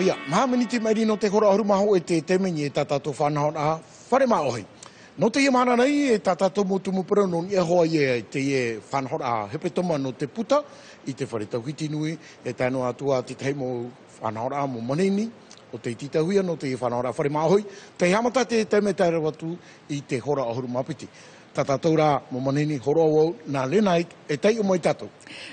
Maria, mahamaniti mai no te hora maho e te temeni e tatato whanau a whare maohi. No te mana nei e tatato mutumu peronon e hoa e te e whanau a hepe toma no te puta i te whare tauhiti nui e tano atua te teimo whanau a mo manini o te titahuia no te whanau a whare maohi. Te hamata te teme taira watu i te hora ahuru mapiti. Tatatora mo manini horo na lenait e tei o moi tato.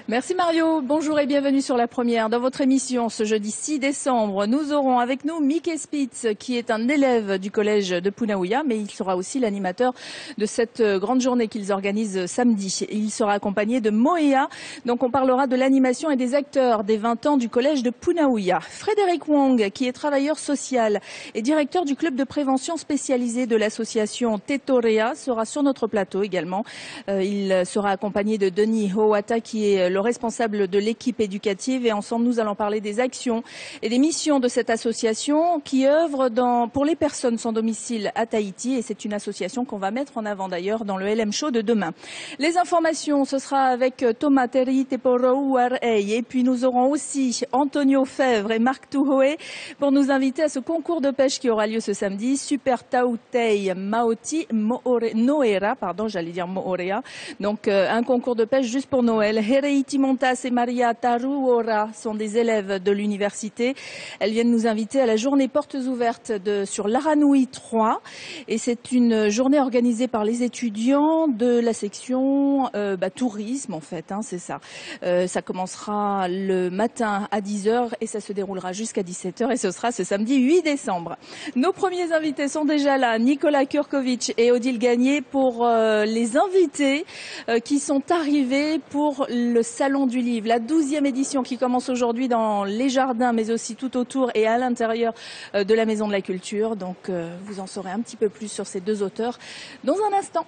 Merci Mario, bonjour et bienvenue sur La Première. Dans votre émission, ce jeudi 6 décembre, nous aurons avec nous Mickey Spitz, qui est un élève du collège de Punaouia, mais il sera aussi l'animateur de cette grande journée qu'ils organisent samedi. Il sera accompagné de Moea, donc on parlera de l'animation et des acteurs des 20 ans du collège de Punaouia. Frédéric Wong, qui est travailleur social et directeur du club de prévention spécialisé de l'association Tetorea, sera sur notre plateau également. Il sera accompagné de Denis Howata, qui est le responsable de l'équipe éducative, et ensemble nous allons parler des actions et des missions de cette association qui œuvre pour les personnes sans domicile à Tahiti, et c'est une association qu'on va mettre en avant d'ailleurs dans le LM Show de demain. Les informations, ce sera avec Thomas Terry Teporo Warei, et puis nous aurons aussi Antonio Fèvre et Marc Touhoé pour nous inviter à ce concours de pêche qui aura lieu ce samedi, Super Tautei Maoti Noera, j'allais dire Moorea, donc un concours de pêche juste pour Noël. Hereiti Montas et Maria Taruora sont des élèves de l'université. Elles viennent nous inviter à la journée portes ouvertes sur l'Aranui 3. Et c'est une journée organisée par les étudiants de la section tourisme, en fait, c'est ça. Ça commencera le matin à 10h et ça se déroulera jusqu'à 17h, et ce sera ce samedi 8 décembre. Nos premiers invités sont déjà là, Nicolas Kurkovic et Odile Gagné, pour les invités qui sont arrivés pour le Salon du Livre, la 12e édition qui commence aujourd'hui dans les jardins, mais aussi tout autour et à l'intérieur de la Maison de la Culture. Donc vous en saurez un petit peu plus sur ces deux auteurs dans un instant.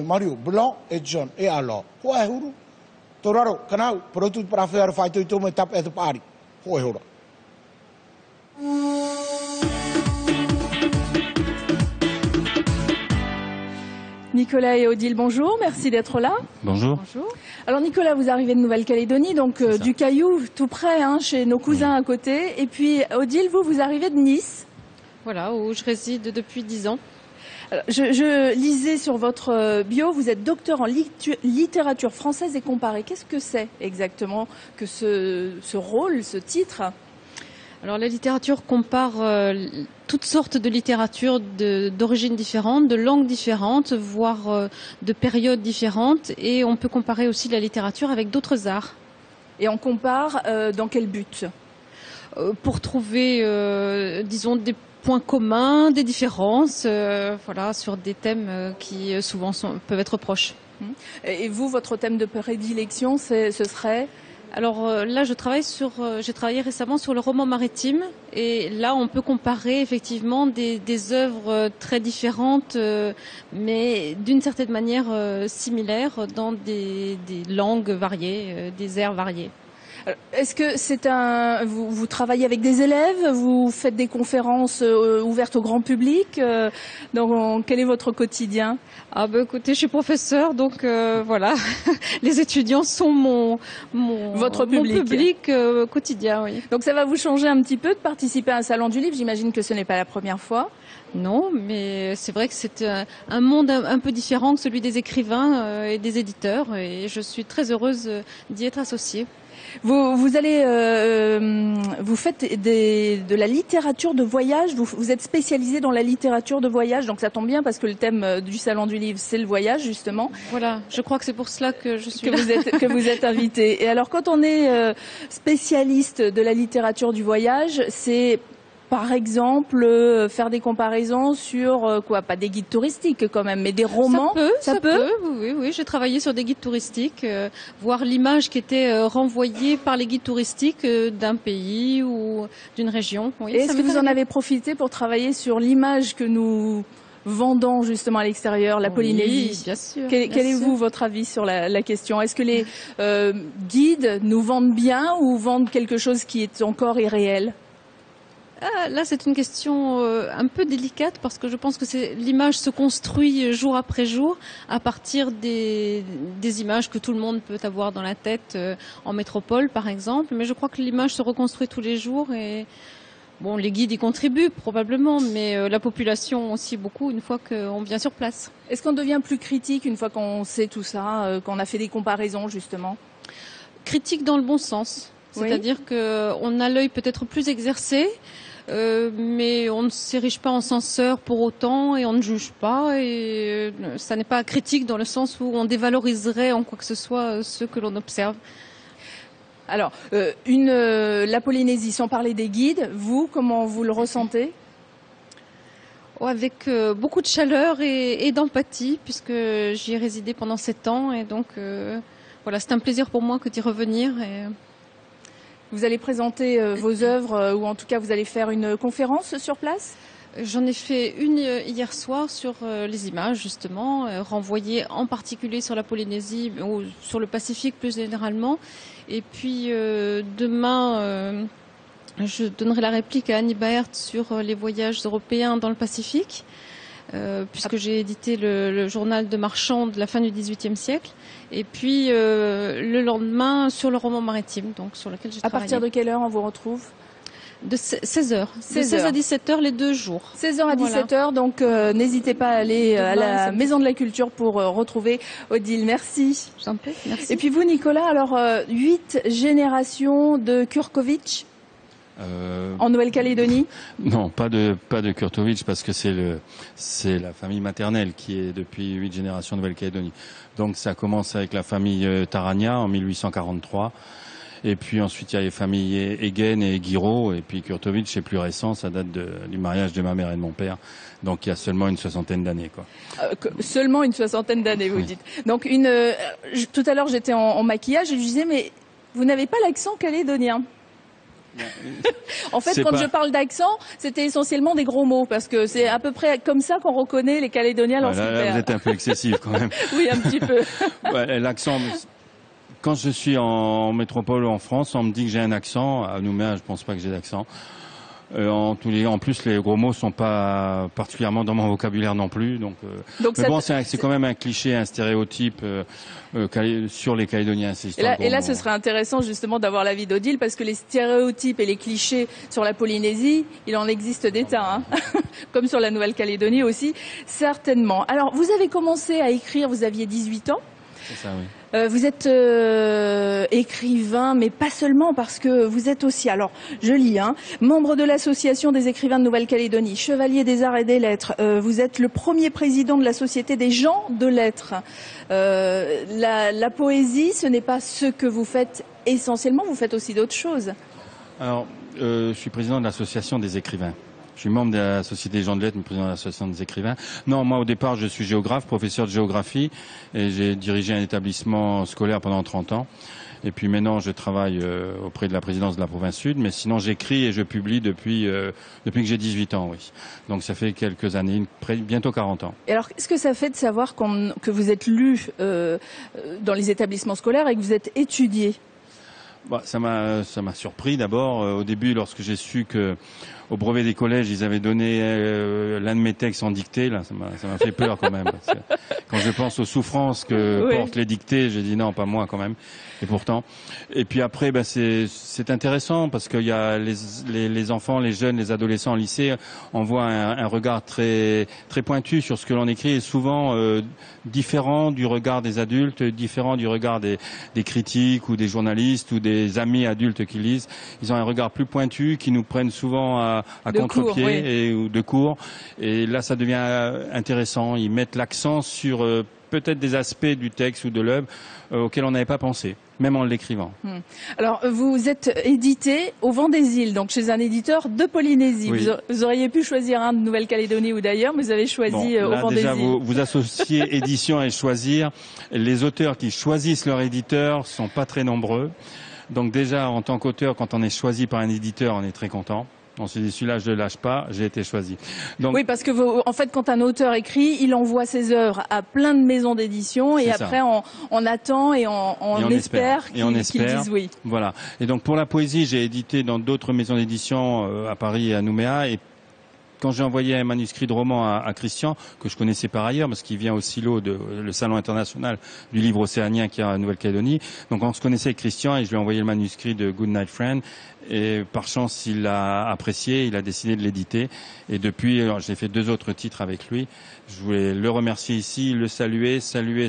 Mario Blanc et John et alors Toraro canal produto para faire faito to me tap et pari hora. Nicolas et Odile, bonjour, merci d'être là. Bonjour. Bonjour. Alors Nicolas, vous arrivez de Nouvelle-Calédonie, donc du Caillou, tout près, chez nos cousins à côté. Et puis Odile, vous arrivez de Nice. Voilà, où je réside depuis 10 ans. Alors, je lisais sur votre bio, vous êtes docteur en littérature française et comparée. Qu'est-ce que c'est exactement que ce rôle, ce titre ? Alors la littérature compare toutes sortes de littératures d'origines différentes, de langues différentes, voire de périodes différentes. Et on peut comparer aussi la littérature avec d'autres arts. Et on compare dans quel but ? Pour trouver, disons, des points communs, des différences, sur des thèmes qui souvent peuvent être proches. Et vous, votre thème de prédilection, ce serait ? Alors là, j'ai travaillé récemment sur le roman maritime, et là, on peut comparer effectivement des œuvres très différentes, mais d'une certaine manière similaires dans des langues variées, des airs variés. Est-ce que vous travaillez avec des élèves, vous faites des conférences ouvertes au grand public, donc quel est votre quotidien ? Écoutez, je suis professeure, donc voilà, les étudiants sont mon public quotidien, oui. Donc ça va vous changer un petit peu de participer à un salon du livre, j'imagine que ce n'est pas la première fois. Non, mais c'est vrai que c'est un monde un peu différent que celui des écrivains et des éditeurs, et je suis très heureuse d'y être associée. Vous allez, vous faites de la littérature de voyage. Vous êtes spécialisé dans la littérature de voyage, donc ça tombe bien parce que le thème du salon du livre, c'est le voyage justement. Voilà, je crois que c'est pour cela que je suis là. Que vous êtes invité. Et alors, quand on est spécialiste de la littérature du voyage, c'est par exemple faire des comparaisons sur pas des guides touristiques quand même, mais des romans. Ça peut. Oui, j'ai travaillé sur des guides touristiques, voir l'image qui était renvoyée par les guides touristiques d'un pays ou d'une région. Oui, est-ce que vous en avez profité pour travailler sur l'image que nous vendons justement à l'extérieur, la Polynésie? Oui, bien sûr. Quel est votre avis sur la question? Est-ce que les guides nous vendent bien ou vendent quelque chose qui est encore irréel? Là, c'est une question un peu délicate parce que je pense que l'image se construit jour après jour à partir des images que tout le monde peut avoir dans la tête en métropole, par exemple. Mais je crois que l'image se reconstruit tous les jours et bon, les guides y contribuent probablement, mais la population aussi beaucoup une fois qu'on vient sur place. Est-ce qu'on devient plus critique une fois qu'on sait tout ça, qu'on a fait des comparaisons justement? Critique dans le bon sens. C'est-à-dire qu'on a l'œil peut-être plus exercé, mais on ne s'érige pas en censeur pour autant et on ne juge pas. Et ça n'est pas critique dans le sens où on dévaloriserait en quoi que ce soit ceux que l'on observe. Alors, la Polynésie, sans parler des guides, vous, comment vous le ressentez? Avec beaucoup de chaleur et d'empathie, puisque j'y ai résidé pendant 7 ans. Et donc, voilà, c'est un plaisir pour moi que d'y revenir. Vous allez présenter vos œuvres ou en tout cas vous allez faire une conférence sur place? J'en ai fait une hier soir sur les images justement, renvoyées en particulier sur la Polynésie ou sur le Pacifique plus généralement. Et puis demain, je donnerai la réplique à Annie Baert sur les voyages européens dans le Pacifique. Puisque j'ai édité le journal de marchand de la fin du XVIIIe siècle. Et puis le lendemain sur le roman maritime, donc sur lequel j'ai travaillé. À partir de quelle heure on vous retrouve? De 16h. De 16 à 17h les 2 jours. 16h à 17h, donc n'hésitez pas à aller à la Maison de la Culture pour retrouver Odile. Merci. J'en prie, merci. Et puis vous, Nicolas, alors 8 générations de Kurkovitch en Nouvelle-Calédonie? Non, pas de Kurtovitch parce que c'est la famille maternelle qui est depuis 8 générations en Nouvelle-Calédonie. Donc ça commence avec la famille Tarania en 1843. Et puis ensuite il y a les familles Egen et Guiraud. Et puis Kurtovitch c'est plus récent, ça date du mariage de ma mère et de mon père. Donc il y a seulement une 60aine d'années, quoi. Seulement une 60aine d'années, vous dites. Donc tout à l'heure j'étais en maquillage et je disais mais vous n'avez pas l'accent calédonien. En fait, quand je parle d'accent, c'était essentiellement des gros mots, parce que c'est à peu près comme ça qu'on reconnaît les Calédoniens lorsqu'ils parlent. Vous êtes un peu excessif quand même. Oui, un petit peu. Ouais, l'accent, quand je suis en métropole ou en France, on me dit que j'ai un accent. À Nouméa, je pense pas que j'ai d'accent. En plus, les gros mots sont pas particulièrement dans mon vocabulaire non plus. Donc mais bon, c'est quand même un cliché, un stéréotype sur les Calédoniens. Et là, ce serait intéressant justement d'avoir l'avis d'Odile, parce que les stéréotypes et les clichés sur la Polynésie, il en existe des tas, hein. Comme sur la Nouvelle-Calédonie aussi, certainement. Alors, vous avez commencé à écrire, vous aviez 18 ans. C'est ça, oui. Vous êtes écrivain, mais pas seulement, parce que vous êtes aussi, alors je lis, membre de l'Association des écrivains de Nouvelle-Calédonie, chevalier des arts et des lettres. Vous êtes le premier président de la Société des gens de lettres. La poésie, ce n'est pas ce que vous faites essentiellement, vous faites aussi d'autres choses. Alors, je suis président de l'Association des écrivains. Je suis membre de la Société des gens de lettres, mais président de l'Association des écrivains. Non, moi au départ, je suis géographe, professeur de géographie, et j'ai dirigé un établissement scolaire pendant 30 ans. Et puis maintenant, je travaille auprès de la présidence de la province sud, mais sinon j'écris et je publie depuis que j'ai 18 ans, oui. Donc ça fait quelques années, bientôt 40 ans. Et alors, qu'est-ce que ça fait de savoir que vous êtes lu dans les établissements scolaires et que vous êtes étudié? Bah, ça m'a surpris d'abord au début lorsque j'ai su que au brevet des collèges ils avaient donné l'un de mes textes en dictée. Là, ça m'a fait peur quand même. Parce que quand je pense aux souffrances que portent les dictées, j'ai dit non, pas moi quand même. Et pourtant. Et puis après, bah, c'est intéressant parce qu'il y a les enfants, les jeunes, les adolescents au lycée, on voit un regard très très pointu sur ce que l'on écrit, et souvent différent du regard des adultes, différent du regard des critiques ou des journalistes ou des amis adultes qui lisent. Ils ont un regard plus pointu qui nous prennent souvent à contre-pied ou de court. Et là, ça devient intéressant. Ils mettent l'accent sur peut-être des aspects du texte ou de l'œuvre auxquels on n'avait pas pensé, même en l'écrivant. Alors, vous êtes édité au Vent des Îles, donc chez un éditeur de Polynésie. Oui. Vous auriez pu choisir un de Nouvelle-Calédonie ou d'ailleurs, mais vous avez choisi au Vent des Îles. Vous associez édition et choisir. Les auteurs qui choisissent leur éditeur sont pas très nombreux. Donc déjà, en tant qu'auteur, quand on est choisi par un éditeur, on est très content. On s'est dit, celui-là, je le lâche pas, j'ai été choisi. Donc, oui, parce que en fait, quand un auteur écrit, il envoie ses œuvres à plein de maisons d'édition et après, on attend et on espère qu'ils disent oui. Voilà. Et donc, pour la poésie, j'ai édité dans d'autres maisons d'édition à Paris et à Nouméa. Et quand j'ai envoyé un manuscrit de roman à Christian, que je connaissais par ailleurs, parce qu'il vient au Silo, le salon international du livre océanien qui est en Nouvelle-Calédonie. Donc on se connaissait avec Christian et je lui ai envoyé le manuscrit de Good Night Friend. Et par chance, il l'a apprécié, il a décidé de l'éditer. Et depuis, j'ai fait 2 autres titres avec lui. Je voulais le remercier ici, le saluer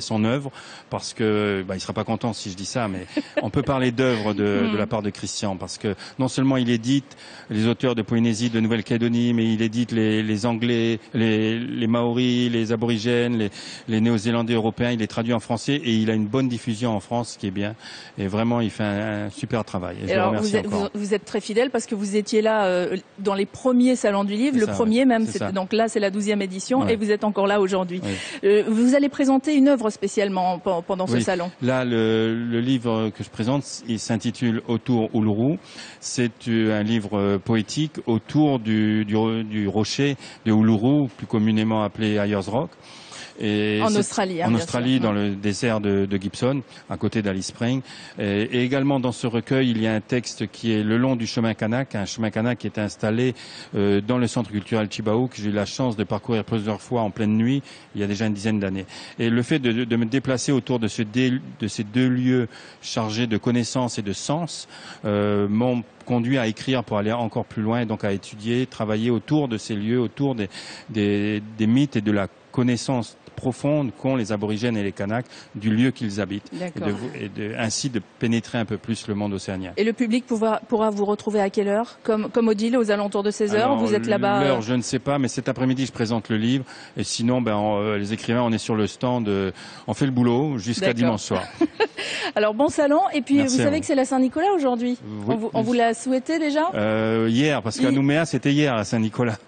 son œuvre, parce que il sera pas content si je dis ça, mais on peut parler d'œuvre de la part de Christian, parce que non seulement il édite les auteurs de Polynésie, de Nouvelle-Calédonie, mais il édite les Anglais, les Maoris, les Aborigènes, les Néo-Zélandais européens. Il les traduit en français et il a une bonne diffusion en France, ce qui est bien. Et vraiment, il fait un super travail. Et je le remercie encore. Vous êtes très fidèle parce que vous étiez là dans les premiers salons du livre, premier même, donc là c'est la 12e édition et vous êtes encore là aujourd'hui. Oui. Vous allez présenter une œuvre spécialement pendant ce salon. Là, le livre que je présente, il s'intitule Autour Uluru. C'est un livre poétique autour du rocher de Uluru, plus communément appelé Ayers Rock. Et en Australie, en Australie, dans le désert de Gibson, à côté d'Alice Springs. Et également dans ce recueil, il y a un texte qui est le long du chemin kanak, un chemin kanak qui est installé dans le centre culturel Chibao, que j'ai eu la chance de parcourir plusieurs fois en pleine nuit, il y a déjà une dizaine d'années. Et le fait de me déplacer autour de ces 2 lieux chargés de connaissances et de sens m'ont conduit à écrire pour aller encore plus loin, et donc à étudier, travailler autour de ces lieux, autour des mythes et de la connaissance profonde qu'ont les aborigènes et les Kanaks du lieu qu'ils habitent ainsi de pénétrer un peu plus le monde océanien. Et le public pourra vous retrouver à quelle heure, comme Odile, aux alentours de 16 heures? Vous êtes là-bas l'heure, je ne sais pas, mais cet après-midi je présente le livre et sinon les écrivains, on est sur le stand, on fait le boulot jusqu'à dimanche soir. Alors bon salon, et puis Merci vous savez que c'est la Saint-Nicolas aujourd'hui. Oui. On vous l'a souhaité déjà hier, parce qu'à Nouméa c'était hier à Saint-Nicolas.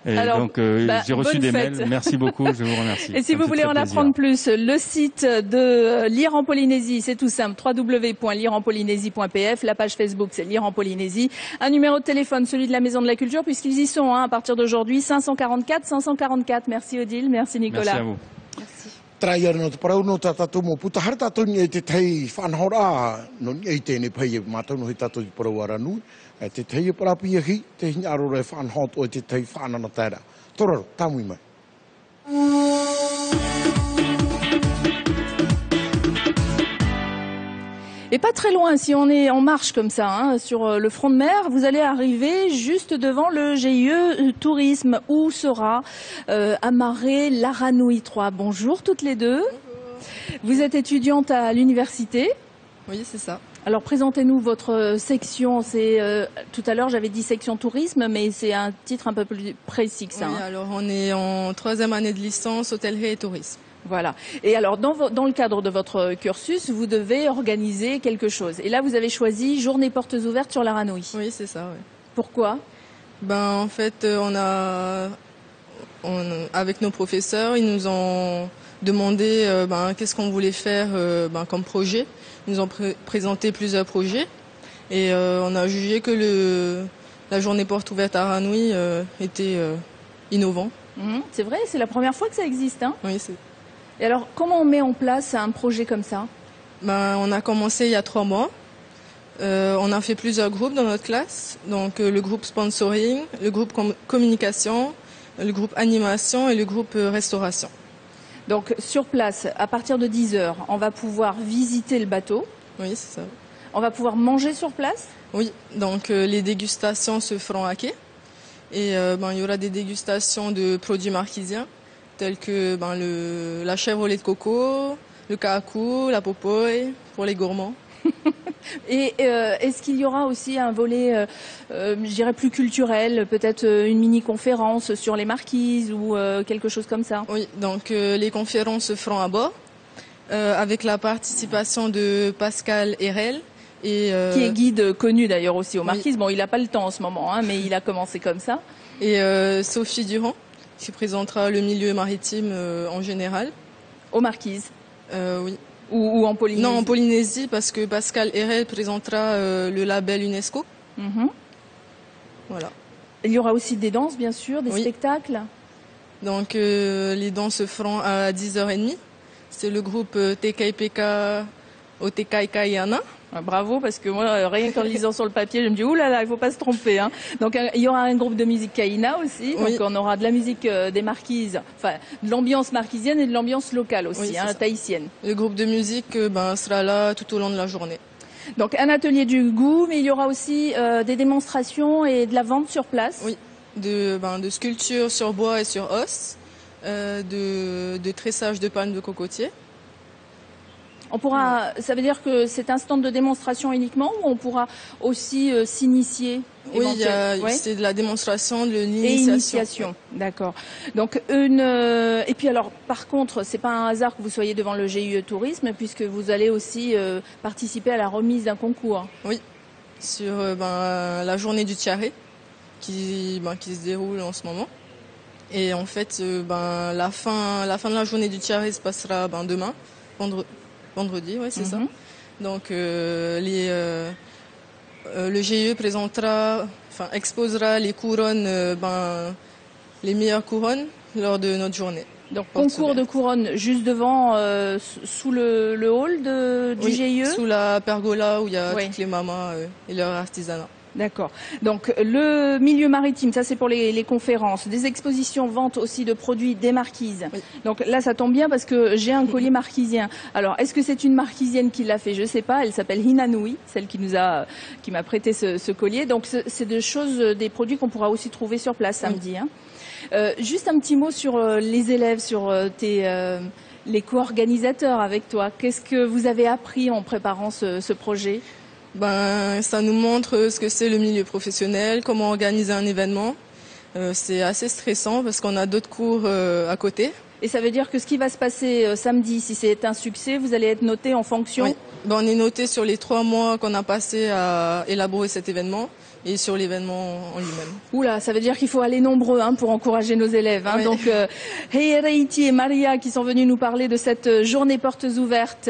Donc j'ai reçu des mails. Merci beaucoup, je vous remercie. Et si vous voulez en apprendre plus, le site de Lire en Polynésie, c'est tout simple, www.lireenpolynésie.pf. La page Facebook, c'est Lire en Polynésie. Un numéro de téléphone, celui de la Maison de la Culture, puisqu'ils y sont à partir d'aujourd'hui, 544 544. Merci Odile, merci Nicolas. Merci à vous. Merci. Traia no te parau no tātou mō puta har tātou ni e te tei whanhora no ni e tēne pai e mātou no he tātou i parau ara nui e te tei e parapi e hi te hini arora e whanhot o e te tei whanana tēra. Toraro, tāmui mai. Et pas très loin, si on est en marche comme ça, sur le front de mer, vous allez arriver juste devant le GIE Tourisme, où sera amarré l'Aranui 3. Bonjour toutes les deux. Bonjour. Vous êtes étudiante à l'université. Oui, c'est ça. Alors présentez-nous votre section. C'est tout à l'heure j'avais dit section tourisme, mais c'est un titre un peu plus précis que ça. Oui, alors on est en 3e année de licence hôtellerie et tourisme. Voilà. Et alors, dans le cadre de votre cursus, vous devez organiser quelque chose. Et là, vous avez choisi Journée portes ouvertes sur l'Aranui. Oui, c'est ça, oui. Pourquoi ? En fait, avec nos professeurs, ils nous ont demandé qu'est-ce qu'on voulait faire comme projet. Ils nous ont présenté plusieurs projets. Et on a jugé que la Journée portes ouvertes à Aranui était innovant. C'est vrai, c'est la première fois que ça existe. Oui, c'est. Et alors, comment on met en place un projet comme ça ? On a commencé il y a 3 mois. On a fait plusieurs groupes dans notre classe. Donc, le groupe sponsoring, le groupe communication, le groupe animation et le groupe restauration. Donc, sur place, à partir de 10 heures, on va pouvoir visiter le bateau. Oui, c'est ça. On va pouvoir manger sur place ? Oui, donc les dégustations se feront à quai. Et il y aura des dégustations de produits marquisiens, tels que la chèvre au lait de coco, le kaku, la popoy, pour les gourmands. Et est-ce qu'il y aura aussi un volet, je dirais, plus culturel, peut-être une mini-conférence sur les marquises ou quelque chose comme ça ? Oui, donc les conférences se feront à bord, avec la participation de Pascal Herel. Qui est guide connu d'ailleurs aussi aux marquises. Oui. Bon, il n'a pas le temps en ce moment, mais il a commencé comme ça. Et Sophie Durand, qui présentera le milieu maritime en général. Aux marquises oui. Ou en Polynésie? Non, en Polynésie, parce que Pascal Herel présentera le label UNESCO. Mm-hmm. Voilà. Il y aura aussi des danses, bien sûr, des spectacles. Donc les danses se feront à 10h30. C'est le groupe TKIPK Otekaikai-Yana. Ah, bravo, parce que moi, rien qu'en lisant sur le papier, je me dis, oulala, il faut pas se tromper. Hein. Donc, il y aura un groupe de musique Kaina aussi. Donc, on aura de la musique des marquises, enfin, de l'ambiance marquisienne et de l'ambiance locale aussi, tahitienne. Le groupe de musique sera là tout au long de la journée. Donc, un atelier du goût, mais il y aura aussi des démonstrations et de la vente sur place. Oui, de sculptures sur bois et sur os, de tressage de palmes de cocotier. On pourra, ça veut dire que c'est un stand de démonstration uniquement ou on pourra aussi s'initier? Oui, c'est de la démonstration, de l'initiation. D'accord. Donc et puis alors par contre, c'est pas un hasard que vous soyez devant le GIE Tourisme puisque vous allez aussi participer à la remise d'un concours. Oui, sur la journée du Tiaré qui se déroule en ce moment. Et en fait, la fin de la journée du Tiaré se passera demain, vendredi, c'est ça. Donc le GIE exposera les couronnes, les meilleures couronnes lors de notre journée. Donc concours de couronnes juste devant, sous le hall du GIE. Sous la pergola où il y a toutes les mamas et leur artisanat. D'accord. Donc le milieu maritime, ça c'est pour les conférences, des expositions, vente aussi de produits des marquises. Oui. Donc là ça tombe bien parce que j'ai un collier marquisien. Alors est-ce que c'est une marquisienne qui l'a fait? Je sais pas. Elle s'appelle Hinanui, celle qui m'a prêté ce collier. Donc c'est des produits qu'on pourra aussi trouver sur place samedi. Hein. Juste un petit mot sur les élèves, sur les co-organisateurs avec toi. Qu'est-ce que vous avez appris en préparant ce projet? Ça nous montre ce que c'est le milieu professionnel, comment organiser un événement. C'est assez stressant parce qu'on a d'autres cours à côté. Et ça veut dire que ce qui va se passer samedi, si c'est un succès, vous allez être noté en fonction? Oui. On est noté sur les 3 mois qu'on a passé à élaborer cet événement et sur l'événement en lui-même. Oula, ça veut dire qu'il faut aller nombreux pour encourager nos élèves. Hein. Oui. Donc, Heireiti et Maria qui sont venus nous parler de cette journée portes ouvertes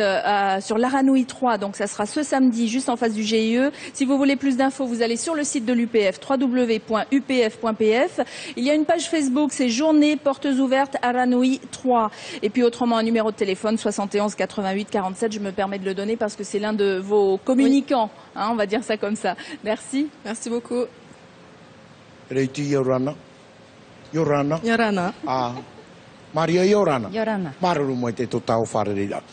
sur l'Aranui 3. Donc, ça sera ce samedi, juste en face du GIE. Si vous voulez plus d'infos, vous allez sur le site de l'UPF, www.upf.pf. Il y a une page Facebook, c'est Journée portes ouvertes Aranui 3. Et puis, autrement, un numéro de téléphone, 71 88 47. Je me permets de le donner parce que c'est l'un de vos communicants. Oui. On va dire ça comme ça. Merci. Merci beaucoup. Reiti Yorana. Yorana. Yorana. Maria Yorana. Yorana. Mararu mo te totao wharereira.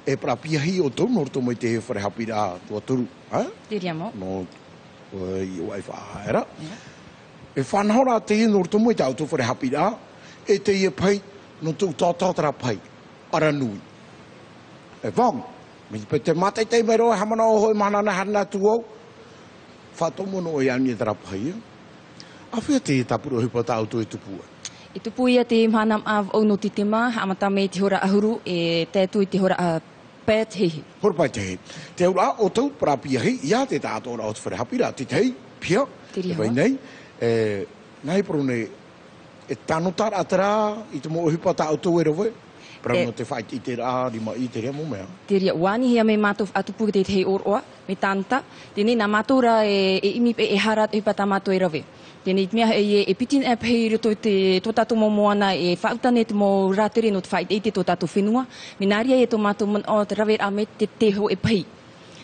E pra piahi o tau norto mo te he wharehapira tua turu. Diria mo. No, i wai whaera. E whanahora te he norto mo te auto wharehapira. E te he pai no tu tātara pai. Aranui. E wang. Mi te mate te mero hamana o hoi manana hana tuau. Whatomono o iani tara pai. Awhia te tapuro hipa tautu e tupua. I tupu ia te manam av o no titema, amata me te hora ahuru e tētu i te hora a pēt hehi. Hora pai te hei. Te ura o tau prapia hei, ia te tātou ora o te wharehapira, te hei, pia. Te ria hoa. Nei, nai porone, e tanotara atara i te mo hipa tautu e rowe. Prano te whai i te rā, rima i te rea mo mea. Te ria wani hea me mātou atupu te hei oroa, me tanta. Tēnei nā mātou ra e imi pe e harat e pata mātou e rawe. Tēnei mea e pitin e pei rito te tō tātou mo moana e whautane te mo rātere no te whai te tō tātou whenua. Me nāria e tō mātou man o te rawe a me te teho e pei.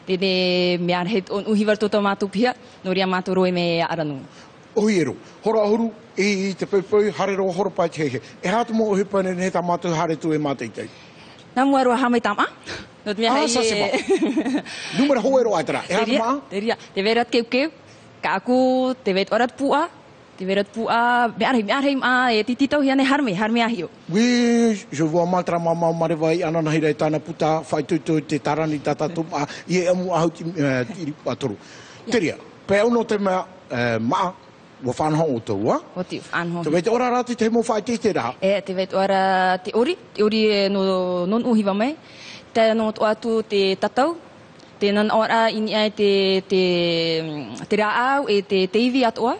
Tēnei mea arhet on uhiwar tō mātou pia, no ria mātou roe me aranu. Ohiero, hora ahuru, i te peupeu, harero hora pai te hehe. E hātu mo ohipane ne tā mātou hare tu e māteitei. Nā mua roa hamai tama. No te mea hei sa se ma. Numera hoero aitara, e hātu maa? Te ria, te verat keu. Ka aku te vet orat pua. Te verat pua, me arhei maa e tititau hiane harme ahio. Oui, je vois maltra mama marewai anana hirei tāna puta, whai tutu te tarani tatatum, i e amu ahau tiri atoru. Te ria, pe au no te mea maa, wa whanho o tau, wa? O te whanho. Te veit ora rati te mo whai te rā? Te veit ora te ori no non uhiwa mai. Te no atu te tatau. Te nan ora ini ai te rā au e te iwi atoa.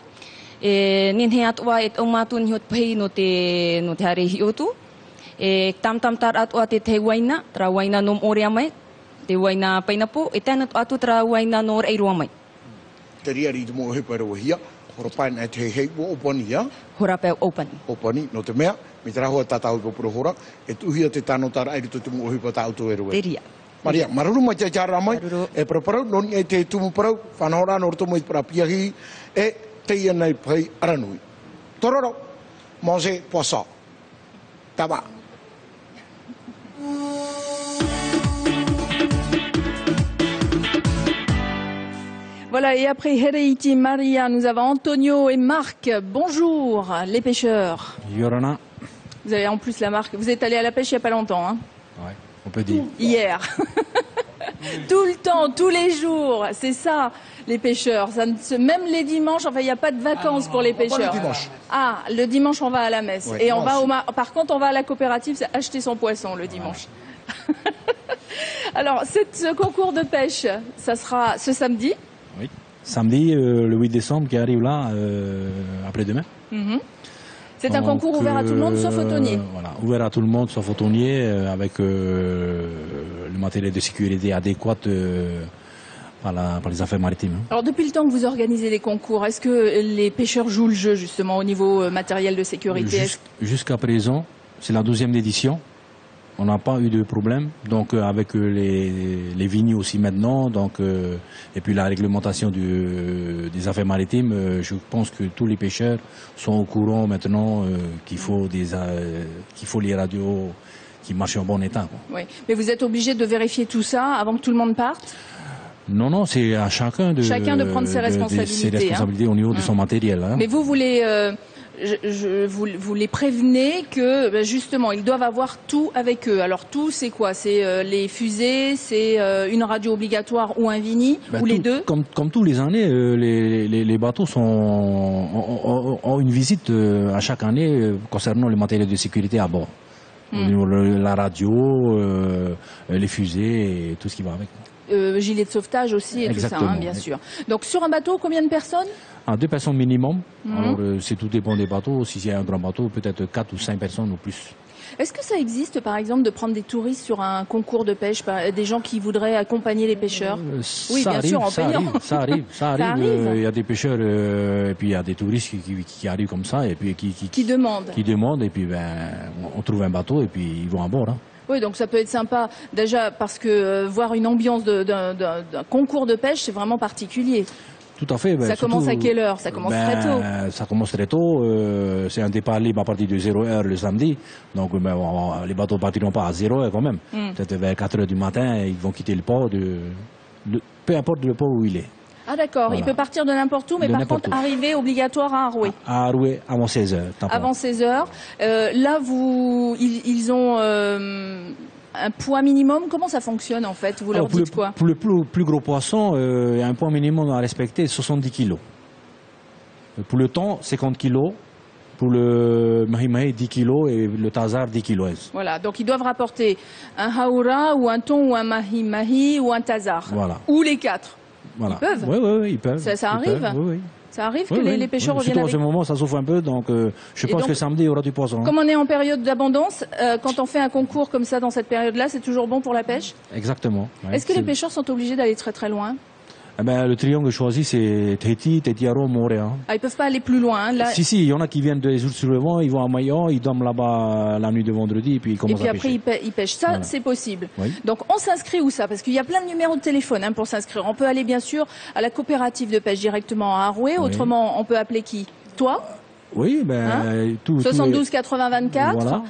E ninhe atoa e tau mātu ni hot pei no te hare hi otu. E tam tar atoa te waina, tra waina nom orea mai. Te waina painapo, e tēnā atu tra waina no reiroa mai. Te ria ri te mo hepa roa hia. Horapain et hei oponi ya. Horapeu open. Oponi no te mea, mi te raho tatau ko prohora, e tuhia te tano tara ai tu tumu ohi pata auto eroe. Teria. Maria, maruru mai te chara mai, Maruru. e proparau non e te tumu parau, whanahora no roto mai para piahi, e te ia nei pai aranui. Tororo, Mose Poisson. Taba. Voilà, et après Hereiti, Maria, nous avons Antonio et Marc. Bonjour, les pêcheurs. Yorana. Vous avez en plus la marque. Vous êtes allé à la pêche il n'y a pas longtemps, hein? Ouais, on peut dire. Hier. Tout le temps, tous les jours. C'est ça, les pêcheurs. Même les dimanches, enfin, il n'y a pas de vacances pour les pêcheurs. le dimanche. Ah, le dimanche, on va à la messe. Ouais, et on dimanche. va par contre, on va à la coopérative acheter son poisson le dimanche. Alors, ce concours de pêche, ça sera ce samedi. Oui. Samedi, le 8 décembre qui arrive là, après-demain. Mhm. C'est un Donc, concours ouvert à tout le monde, sauf aux tonniers. Voilà, ouvert à tout le monde, sauf aux tonniers, avec le matériel de sécurité adéquat par les affaires maritimes. Hein. Alors, depuis le temps que vous organisez les concours, est-ce que les pêcheurs jouent le jeu, justement, au niveau matériel de sécurité? Jusqu'à présent, c'est la 12e édition. On n'a pas eu de problème. Donc avec les vignes aussi maintenant, donc et puis la réglementation des affaires maritimes, je pense que tous les pêcheurs sont au courant maintenant qu'il faut les radios qui marchent en bon état. Quoi. Oui, mais vous êtes obligé de vérifier tout ça avant que tout le monde parte? Non, c'est à chacun de prendre ses responsabilités, au niveau de son matériel. Hein. Mais vous voulez vous les prévenez que justement ils doivent avoir tout avec eux. Alors tout, c'est quoi? C'est les fusées, c'est une radio obligatoire ou un Vini, ou les deux? Comme tous les années, les bateaux ont une visite à chaque année concernant le matériel de sécurité à bord. La radio, les fusées et tout ce qui va avec. Gilet de sauvetage aussi et Exactement, tout ça, hein, bien sûr. Donc sur un bateau, combien de personnes? 2 personnes minimum. Alors c'est tout dépend des bateaux. Si c'est un grand bateau, peut-être 4 ou 5 personnes ou plus. Est-ce que ça existe, par exemple, de prendre des touristes sur un concours de pêche, des gens qui voudraient accompagner les pêcheurs? Oui, bien sûr, en payant. Ça arrive. Il y a des pêcheurs et puis il y a des touristes qui arrivent comme ça et puis qui demandent. Qui demandent et puis on trouve un bateau et puis ils vont à bord. Hein. Oui, donc ça peut être sympa déjà parce que voir une ambiance d'un concours de pêche, c'est vraiment particulier. Tout à fait. Ça commence à quelle heure? Ça commence très tôt. Ça commence très tôt. C'est un départ libre à partir de 0h le samedi. Donc les bateaux ne partiront pas à 0h quand même. Peut-être vers 4h du matin, ils vont quitter le port, peu importe le port où il est. Ah d'accord, Voilà. Il peut partir de n'importe où, mais par contre, arriver obligatoire à Arouet. À Arouet avant 16h. Avant 16h. Là, ils ont un poids minimum. Comment ça fonctionne en fait? Vous leur dites quoi? Pour le plus gros poisson, il y a un poids minimum à respecter, 70 kg. Pour le thon, 50 kg. Pour le mahi-mahi, 10 kg et le tazar, 10 kg. Voilà, donc ils doivent rapporter un haoura ou un thon ou un mahi-mahi ou un tazar. Voilà. Ou les 4. Voilà. Ils peuvent? Oui, ils peuvent. Ça arrive? Oui. Ça arrive que les pêcheurs reviennent Surtout avec... en ce moment, ça souffre un peu, donc je pense que samedi, il y aura du poisson. Comme on est en période d'abondance, quand on fait un concours comme ça dans cette période-là, c'est toujours bon pour la pêche? Exactement. Ouais. Est-ce que les pêcheurs sont obligés d'aller très très loin? Le triangle choisi, c'est Tahiti, Tetiaro, Montréal. Ah, ils peuvent pas aller plus loin, hein, là... Si, il y en a qui viennent des jours sur le vent, ils vont à Mayon, ils dorment là-bas la nuit de vendredi, et puis ils commencent à pêcher. Et puis après, ils pêchent. Ça, voilà. C'est possible. Oui. Donc, on s'inscrit où ça? Parce qu'il y a plein de numéros de téléphone pour s'inscrire. On peut aller, bien sûr, à la coopérative de pêche directement à Arouet. Oui. Autrement, on peut appeler qui? Toi? Oui, 72 80 24. Voilà.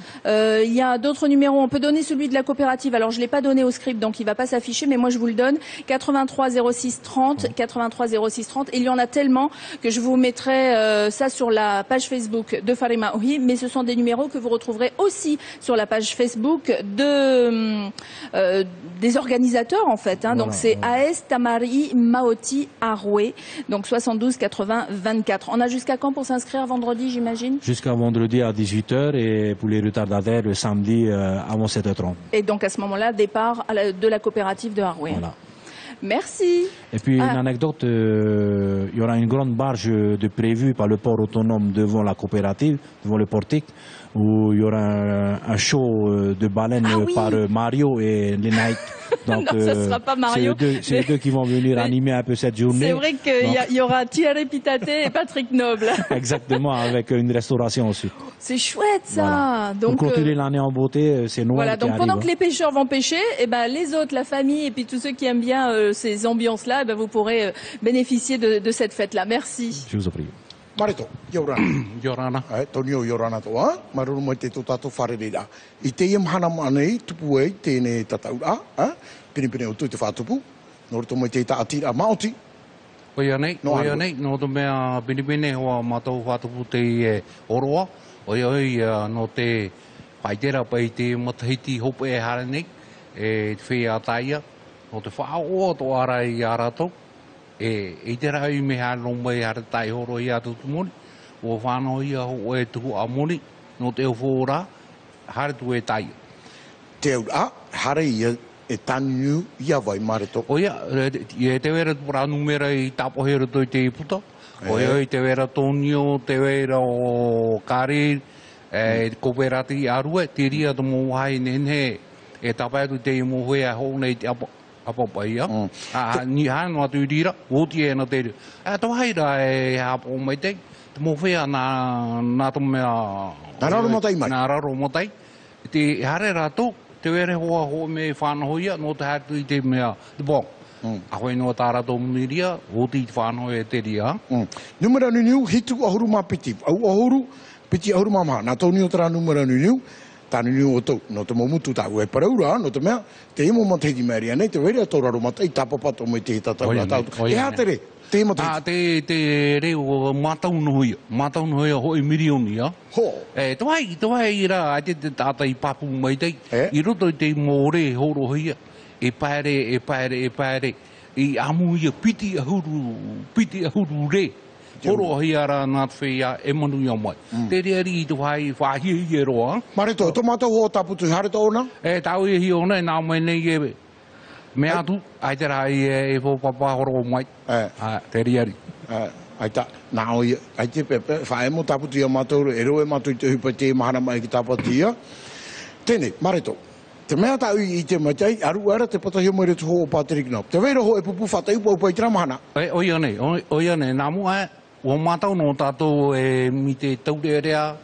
Il y a d'autres numéros. On peut donner celui de la coopérative. Alors, je l'ai pas donné au script, donc il va pas s'afficher, mais moi, je vous le donne. 83 06 30, 83 06 30. Il y en a tellement que je vous mettrai ça sur la page Facebook de Farima Ohi, mais ce sont des numéros que vous retrouverez aussi sur la page Facebook des organisateurs, en fait. Voilà, donc, c'est AS Tamari Maoti Arouet. Donc, 72 80 24. On a jusqu'à quand pour s'inscrire? Vendredi, j'imagine? Jusqu'à vendredi à 18h et pour les retardataires, le samedi avant 7h30. Et donc à ce moment-là, départ de la coopérative de Arouet. Voilà. Merci. Et puis une anecdote, il y aura une grande barge de prévue par le port autonome devant la coopérative, devant le portique, où il y aura un show de baleines par Mario et les Nike. Donc, Non, ça sera pas Mario. C'est eux deux qui vont venir animer un peu cette journée. C'est vrai qu'il y aura Thierry Pitaté et Patrick Noble. Exactement, avec une restauration aussi. C'est chouette ça. Voilà. Donc, pour continuer l'année en beauté, c'est Noël voilà, qui donc arrive, pendant hein. que les pêcheurs vont pêcher, et ben les autres, la famille et puis tous ceux qui aiment bien ces ambiances-là, vous pourrez bénéficier de cette fête-là. Merci. Je vous en prie. Marito, Yorana. Yorana. Tonio Yorana toa, maruru mo te tōtātou wharerera. I te ia mahana manei, tupu e, tēne tataura, pini o tui te whātupu, nō rito mo te taatira Māoti. Oia nei, nō te mea binibine hoa mātou whātupu te oroa. Oia nō te whaitera pai te matahiti hope e hara nei, te whea taia, nō te whaoa tō ara i a rātou. E te rai me haro mai hara tai horo i atu tumoni, o whānau ia ho e tuku a moni, no te whōra, hara tu e tai. Te aura, hara ia e tanu ia vai Marito. Oia, te wera pura numera i tapohera toi te puta, oia i te wera tonio, te wera o kare, koperati arue, te ria to mo hai nenhe, e tapaitu te mo hea ho nei te apa ia. Ni hano atu rira, oti e na te ria. Tau haira e hapo mai te, te mo whea nā to mea... Nā raro motai mai. Nā raro motai. Te hare rato, te were hoa ho me whānaho ia, no te hatu i te mea, te bong. A hoi no tā rato miria, oti i whānaho e te ria. Numera nuniu, hitu ahuru mā piti. Au ahuru, piti ahuru mā maha. Nā tōni o tara numera nuniu, tānu niu o tau, no te momutu tāu e paraura, no te mea, te imo matahiti mēria nei, te werea tōraro matai, tāpapato mai te tataura tāu. E hā te re, te matahiti? Te re o mātaunohoia hoi mirioni, ia. Ho? Te wai i rā, ai te tātai papu mai tei, i roto i te mōre horo hoia, e paere, i amu ia piti ahuru re. Horo hi ara nā whea e manu ia mai. Te reari i te whai whahia i e roa. Marito, tō mātou ho taputu hare tō ona? Tau e hi ona, nā mai nei e me atu, ai te rā e whopapa horo mai. Te reari. Ai ta, nā oi, ai te pepe, whae mo taputu ia mātou, e roe mātou i te hupa te mahana mai ki tapati ia. Tēne, Marito, te mea tau i te matai, aru ara te patahia mai retu ho o Patrick Noble. Te weira ho e pupu whatai upa upa i tira mahana. Oia nei, nā mua o mātau no tātou mi te taurearea,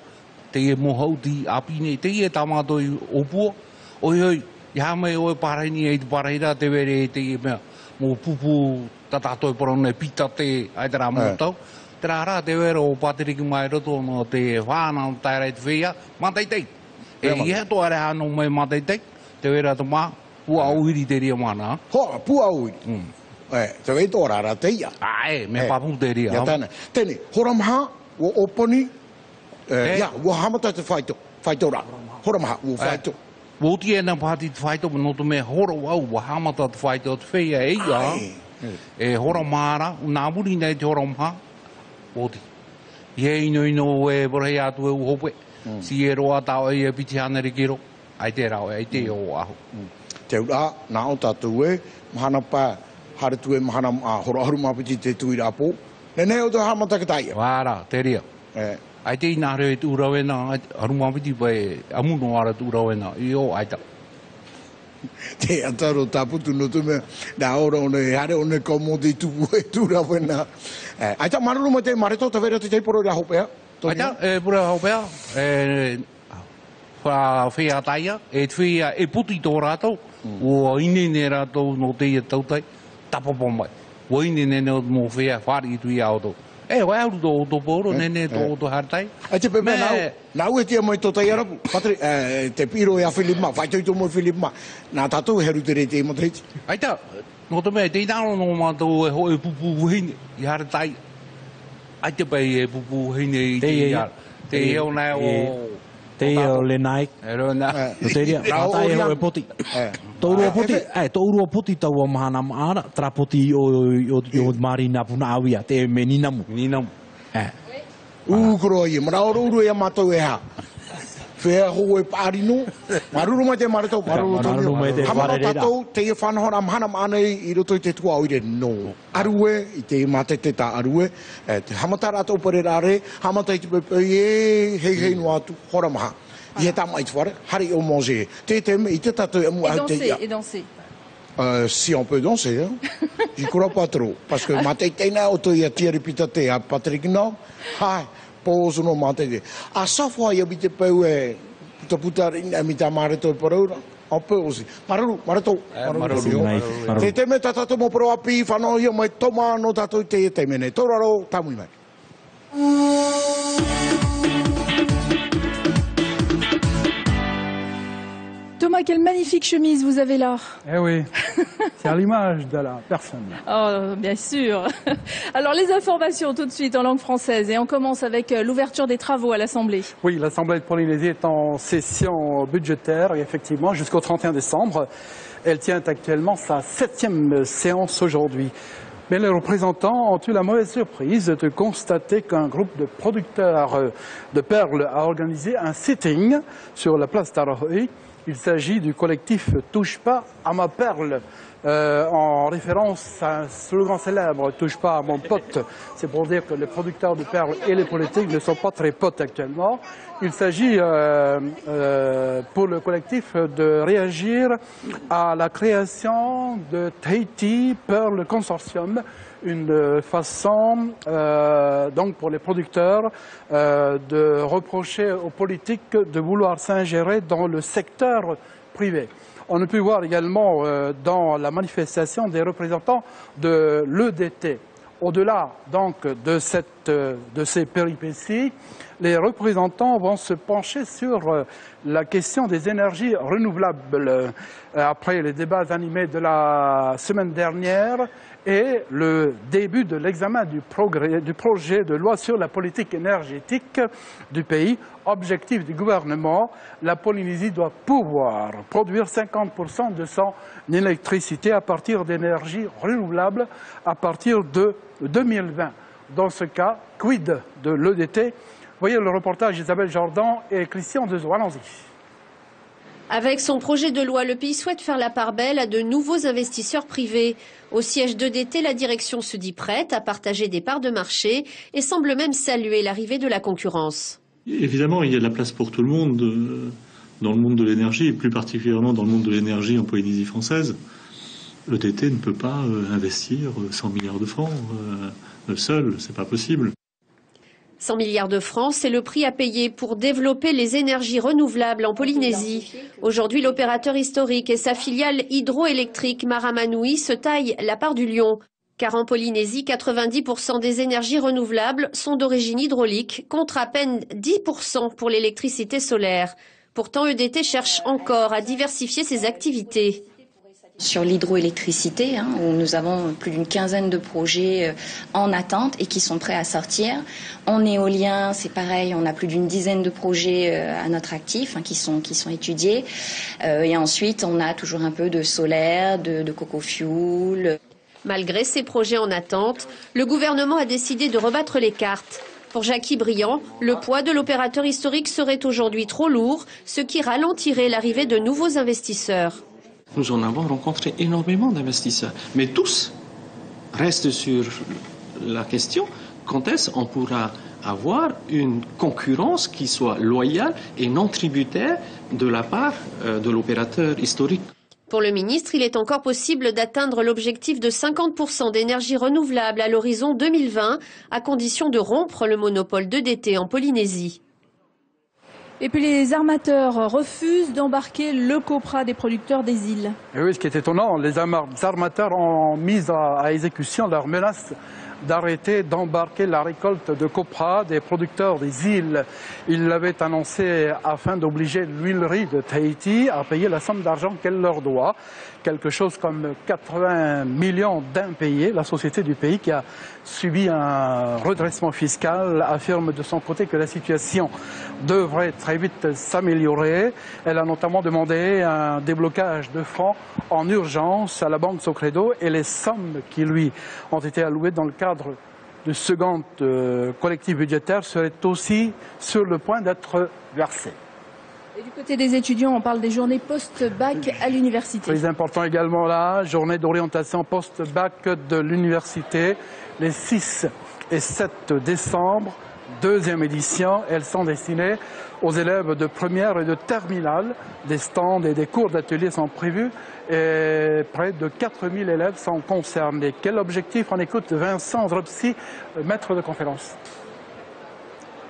te e mohauti apine, te e tā mātou i opua. Oi, ia mai oe paraini e te paraira, te were te e mea, mō pupu tātou e parone pita te ai te rā mātau. Te rā te were o Patrick mai roto no te whāna o taira i te whea, mātai tei. Ia to are hano mai mātai tei, te were atu mā, pua auhiri te ria mana. Hoa, pua auhiri. Te wei tō rara te ia. Me papu te ria. Tēne, horamaha, o oponi, ia, ua hamata te whaito rā. Horamaha, ua whaito. Woti e na pāti te whaito, no te mea horo au, ua hamata te whaito, te whea e ia. E horamara, nā muri nei te horamaha, woti. Ie ino e borhei atu e uhope. Si e roa tau e piti hanere kiro, ai te rao, ai te o aho. Te ura, nā o tātou e, mahana pā, hare tu e mahana horoharu mapiti te tui rāpō. Nei o te hamata ka taia. Wāra, te ria. Ai te ina reo e tu urawena, haru mapiti pai amuno ara tu urawena, i o aita. Te ataro tāputu no tu mea, nā ora o nei hare o nei komo te tupu e tu urawena. Aita maruru ma te Marito, te vera te teiporo i a hopea? Aita, pura hopea, whea taia, e whea e puti tō rātou, o inene rātou no te ia tautai, tapapa mai. O inene no mō whea whāri i tui ao tō. Wai auru tō o tō pōro, nene tō o tō hartai. Ai te pepe nau e tia mai tō tai arapu. Patri, te piro e a Philip Ma, whaitoi tō mo Philip Ma. Nā tātou heru te re te imatriti. Aita, no te mea, te inaro no mātou e hoe pupu hine i hartai. Ai te pai e pupu hine i te iara. Te heo nei o... Te o le nai. No te ria, rātai e hoe poti. Tōrua poti tau o mahana maara, tra poti o mari nā puna awia, te me ninamu. Ninamu. Koro ia, maraoro uru e a mātou e ha. Whea ho e pārino, maruru mai te Marito, maruru mai te wharerera. Hamana tātou, te e whanahora mahana maanei i roto i te tua oire no. Arue, i te mate te tā arue, te hamata rātou pare rāre, hamata i te pepe hei no atu, hora maha. I he tā mai te whare, hari o moze. Te me, i te tātou e mua au te ia. Et danser. Si on peut danser, hein. J'y crois pas trop. Parce que ma tête est auto y a tiré pitate à Patrick non. Hai, pose no ma tête. À chaque fois, il y a bité peu puta imita mareto parura. On peut aussi. Maru, mareto. Te me tatato mo pro api fano yo mai toma no tato te mene. Toraro tamu mai. Thomas, quelle magnifique chemise vous avez là. Eh oui, c'est à l'image de la personne. Oh, bien sûr. Alors, les informations tout de suite en langue française. Et on commence avec l'ouverture des travaux à l'Assemblée. Oui, l'Assemblée de Polynésie est en session budgétaire, effectivement, jusqu'au 31 décembre. Elle tient actuellement sa 7e séance aujourd'hui. Mais les représentants ont eu la mauvaise surprise de constater qu'un groupe de producteurs de perles a organisé un sitting sur la place d'Arahoe. Il s'agit du collectif « Touche pas à ma perle », en référence à un slogan célèbre « Touche pas à mon pote ». C'est pour dire que les producteurs de perles et les politiques ne sont pas très potes actuellement. Il s'agit pour le collectif de réagir à la création de Tahiti Pearl Consortium, une façon donc pour les producteurs de reprocher aux politiques de vouloir s'ingérer dans le secteur privé. On a pu voir également dans la manifestation des représentants de l'EDT. Au-delà donc de ces péripéties, les représentants vont se pencher sur la question des énergies renouvelables. Après les débats animés de la semaine dernière et le début de l'examen du projet de loi sur la politique énergétique du pays, objectif du gouvernement, la Polynésie doit pouvoir produire 50% de son électricité à partir d'énergies renouvelables à partir de 2020. Dans ce cas, quid de l'EDT? Voyez le reportage d'Isabelle Jordan et Christian Dezo. Allons-y. Avec son projet de loi, le pays souhaite faire la part belle à de nouveaux investisseurs privés. Au siège d'EDT, la direction se dit prête à partager des parts de marché et semble même saluer l'arrivée de la concurrence. Évidemment, il y a de la place pour tout le monde dans le monde de l'énergie, et plus particulièrement dans le monde de l'énergie en Polynésie française. L'EDT ne peut pas investir 100 milliards de francs seul, c'est pas possible. 100 milliards de francs, c'est le prix à payer pour développer les énergies renouvelables en Polynésie. Aujourd'hui, l'opérateur historique et sa filiale hydroélectrique Maramanui se taillent la part du lion. Car en Polynésie, 90% des énergies renouvelables sont d'origine hydraulique, contre à peine 10% pour l'électricité solaire. Pourtant, EDT cherche encore à diversifier ses activités. Sur l'hydroélectricité, où nous avons plus d'une quinzaine de projets en attente et qui sont prêts à sortir. En éolien, c'est pareil, on a plus d'une dizaine de projets à notre actif qui sont étudiés. Et ensuite, on a toujours un peu de solaire, de coco-fuel. Malgré ces projets en attente, le gouvernement a décidé de rebattre les cartes. Pour Jackie Briand, le poids de l'opérateur historique serait aujourd'hui trop lourd, ce qui ralentirait l'arrivée de nouveaux investisseurs. Nous en avons rencontré énormément d'investisseurs, mais tous restent sur la question quand est-ce qu'on pourra avoir une concurrence qui soit loyale et non tributaire de la part de l'opérateur historique. Pour le ministre, il est encore possible d'atteindre l'objectif de 50% d'énergie renouvelable à l'horizon 2020, à condition de rompre le monopole d'EDT en Polynésie. Et puis les armateurs refusent d'embarquer le copra des producteurs des îles. Et oui, ce qui est étonnant, les armateurs ont mis à exécution leur menace d'arrêter d'embarquer la récolte de copra des producteurs des îles. Ils l'avaient annoncé afin d'obliger l'huilerie de Tahiti à payer la somme d'argent qu'elle leur doit. Quelque chose comme 80 millions d'impayés. La société du pays qui a subi un redressement fiscal affirme de son côté que la situation devrait très vite s'améliorer. Elle a notamment demandé un déblocage de fonds en urgence à la Banque Socredo et les sommes qui lui ont été allouées dans le cadre du second collectif budgétaire seraient aussi sur le point d'être versées. Et du côté des étudiants, on parle des journées post-bac à l'université. Très important également là, journée d'orientation post-bac de l'université, les 6 et 7 décembre deuxième édition. Elles sont destinées aux élèves de première et de terminale. Des stands et des cours d'atelier sont prévus et près de 4000 élèves sont concernés. Quel objectif? On écoute Vincent Dropsy, maître de conférence.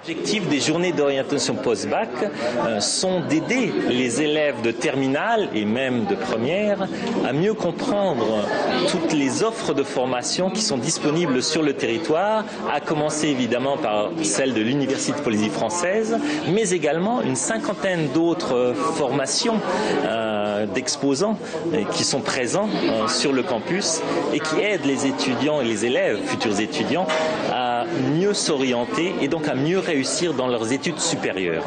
L'objectif des journées d'orientation post-bac sont d'aider les élèves de terminale et même de première à mieux comprendre toutes les offres de formation qui sont disponibles sur le territoire, à commencer évidemment par celle de l'Université de Polynésie française, mais également une cinquantaine d'autres formations d'exposants qui sont présents sur le campus et qui aident les étudiants et les élèves, futurs étudiants, à mieux s'orienter et donc à mieux réussir dans leurs études supérieures.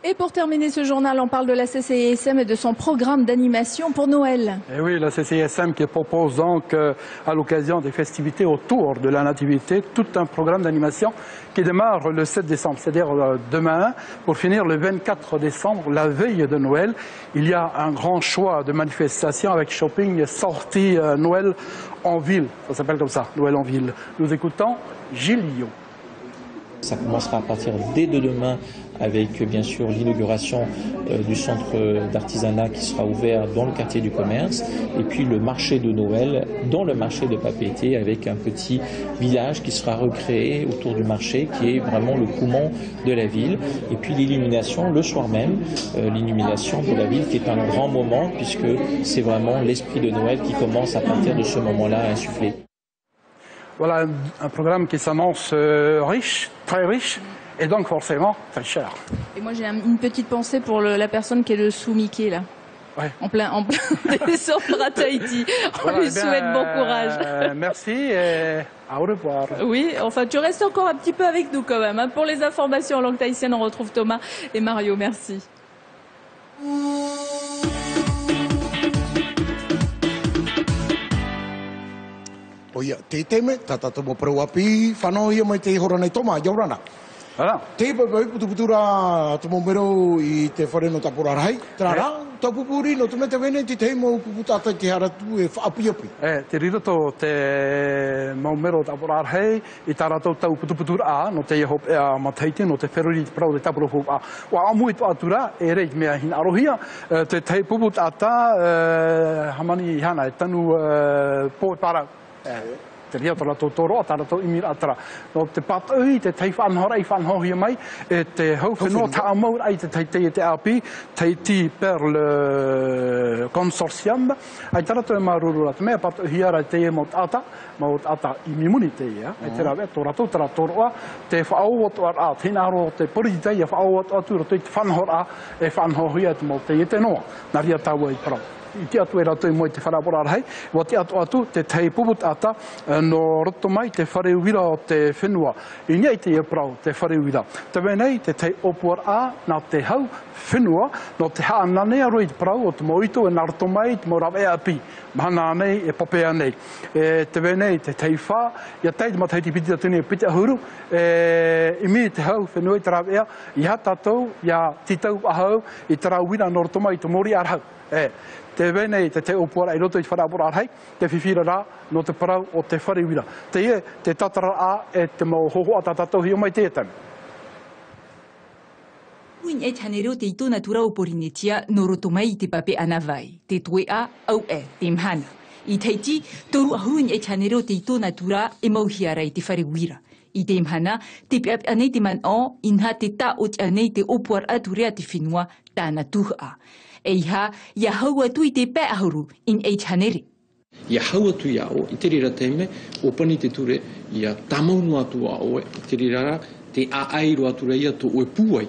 Et pour terminer ce journal, on parle de la CCISM et de son programme d'animation pour Noël. Et oui, la CCISM qui propose donc à l'occasion des festivités autour de la Nativité, tout un programme d'animation qui démarre le 7 décembre, c'est-à-dire demain, pour finir le 24 décembre, la veille de Noël. Il y a un grand choix de manifestations avec shopping, sorties Noël en ville. Ça s'appelle comme ça, Noël en ville. Nous écoutons Gilles Lyon. Ça commencera à partir dès de demain avec bien sûr l'inauguration du centre d'artisanat qui sera ouvert dans le quartier du commerce et puis le marché de Noël dans le marché de Papeete avec un petit village qui sera recréé autour du marché qui est vraiment le poumon de la ville et puis l'illumination le soir même, l'illumination de la ville qui est un grand moment puisque c'est vraiment l'esprit de Noël qui commence à partir de ce moment-là à insuffler. Voilà un programme qui s'annonce riche, très riche, et donc forcément très cher. Et moi j'ai une petite pensée pour la personne qui est dessous Mickey là. Ouais. En plein décembre à Tahiti. On lui souhaite bon courage. Merci et au revoir. Oui, enfin tu restes encore un petit peu avec nous quand même. Hein. Pour les informations en langue tahitienne, on retrouve Thomas et Mario. Merci. Oia, te teme, tata tomo prauapi, whanau ia mai te hora nei toma, iaurana. Te papai putuputura tomo mero I te whareno tapura rahai. Tara, ta pupuri no te mete wene te teimo puputata te haratu e whaapiapi. Te rirato te maumero tapura rahai, I tarato tau putuputura a, no te iahop e a mataiti, no te wheruri te prau te tapura hop a. Wa amui to atura, e reit mea hina arohia, te tei puputata, hamani hana, e tanu pōi parau. Te ria tō rātou tōro, tā rātou imira atara. No te pātau te tei whanhora I whanhohia mai, e te hau whenua tā amaur ai te tei te api, tei ti per le consortium, ai tā rātou e marurura. Te mea pātau hiara te e maut ata I mimuni te ia, e te rawe, tō rātou tā rātou roa, te whaauotu ar a, tēnā ro te poritei e whaauotu atu, rato I te whanhora e whanhohia te mau te e te noa, nā ria tāua I parau. I te atu e rato I moe te whanapora arahei, wa te atu te tei puputata no roto mai te whareuwira o te whenua. I nei te e prau te whareuwira. Te wenei te tei opuar a nā te hau whenua no te haa nanea roi te prau o te moito e nā roto mai te mo rawe api. Mahana nei e popea nei. Te wenei te tei wha, ia tei te matai te piti atuni e piti ahuru, I mi te hau whenua I te rawea, I ha tātou, ia titau ahau, I te rauwira no roto mai te mori arhau. Te wenei te opuara I roto I te whanapora arhei, te whiwhira rā no te parau o te wharewira. Te tatara a e te mau hoho a tātou hi o mai te etam. Uin e tanero te ito natura o Porinetia no roto mai I te pape anawai, te toe a au e, te mhana. I teiti, toru ahuin e tanero te ito natura e mauhiara I te wharewira. I te mhana, te peape anei te man o, inha te ta o te anei te opuar aturea te whenua, tāna tuha. E iha, ia hau atu I te pē ahuru, in e tanere. Ia hau atu ia o, I te rira teime, o pani te ture, ia tamaunu atu a o, I te rira te aairo atu reia to oe puai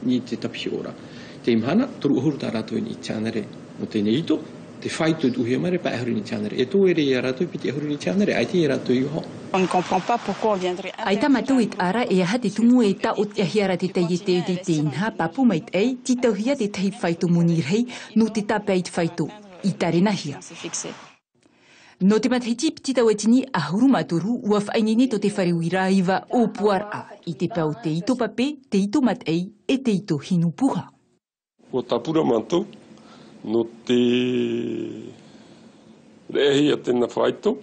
ni te tapiora. Te imhana, toru ahuru tā rātou ni tanere. No te neito, te whaitu tu hia mare pā ahuru ni tanere. E tō ere ia rātou piti ahuru ni tanere, ai te ia rātou I ho. On ne comprend pas pourquoi on viendrait. Ai tamatu it ara e aha te tumu e ta o te hiara te tei te inha papu mai ei ti tauhia te tei whaitu muni rei no te tape I te whaitu I tarena hia. No te matahiti piti tau etini a huru maturu ua whainini to te wharewira iwa o puar a I te pau te ito pape, te ito matei e te ito hinu puha. O tapura mantou no te rehia tēnā whaitu.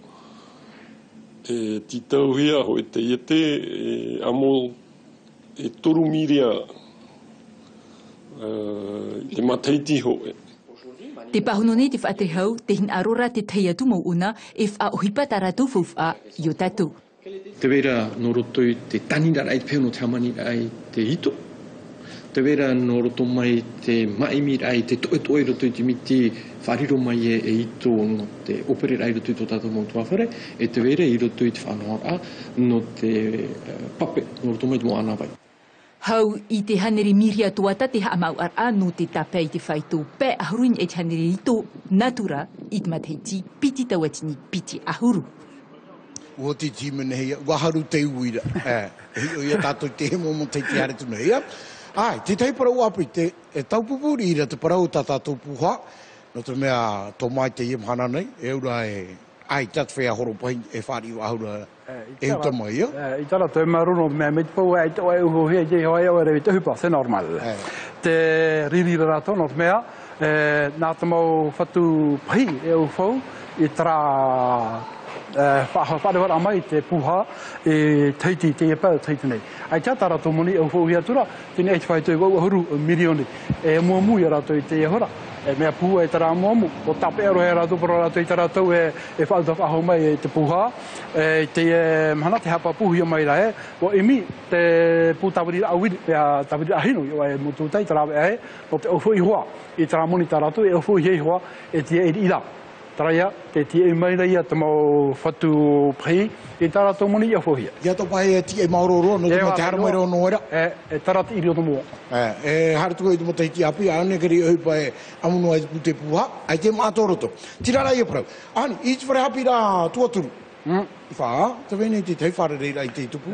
Ti tauhia o te iete amo e toru miria te mataiti ho e. Te pahunone te whaatrehau, te hin arora te teiatu mau una, e whaohipa taratou whauwha i o tatou. Te wera no roto i te tanira ai peo no te amani ai te ito. Te wera no roto mai te maimir ai te toe roto i te miti whariro mai e ito no te opere ai roto i tō tātou mō tuawhare, e te wera i roto i te whanau no te pape no roto mai te mō anawai. Hau i te haneri miria tuata te haamau ara no te tape i te whaitō pe ahuruin e te haneri ito natura i te mateiti piti tawatini piti ahuru. Ua te tīmene hea, waharu te uira. Hio ia tātou te hemo mo te te are tuna hea. Ai, te tei parau api, e taupupuri ira te parau tā tātou puha, no te mea tō mai te iem hana nei, e ura e ai tat whea horo pahi e whāri o ahura e uta mai ia. I tara te maruno me me te pau e te oe uho hea jei hoa eo e rewi te hupa, c'est normal. Te riri rato no te mea, nā te mau whatu pahi e ufau, i tara whārewara mai te puha e teiti, te epau teiti nei. Ai tia tara tō moni e ufau hea tura, tēne e te whaitoi wau ahuru milioni, e mua mui rato i te hora. E mea puha e tara muamu, o tape ero he rato, poro rato i tara tau e whauta whahau mai e te puha, e te mahana te hapa puhi o mai rae, o imi te pūtawiri awiri, pia tawiri ahinu, i oe mutu tei tara ahe, o te ofu i hoa, i tara moni tara tu, e ofu i hei hoa, e tia e ira. Tara ia, te tia e mai rai te mau whatu pahi, i tara tō moni i ofu hia. Ia tō pahi e tia e mauroro, no te mo te hara mai reo noera. E tara te iri o tō mua. E haratuko i te mo te hiti api, ane kari e hupa e amunu ai te puha, ai te mātoroto. Tirara i e parau. Ani, i te whare hapi rā tuaturu. I wha, te wene te tei whare reira i te tupu?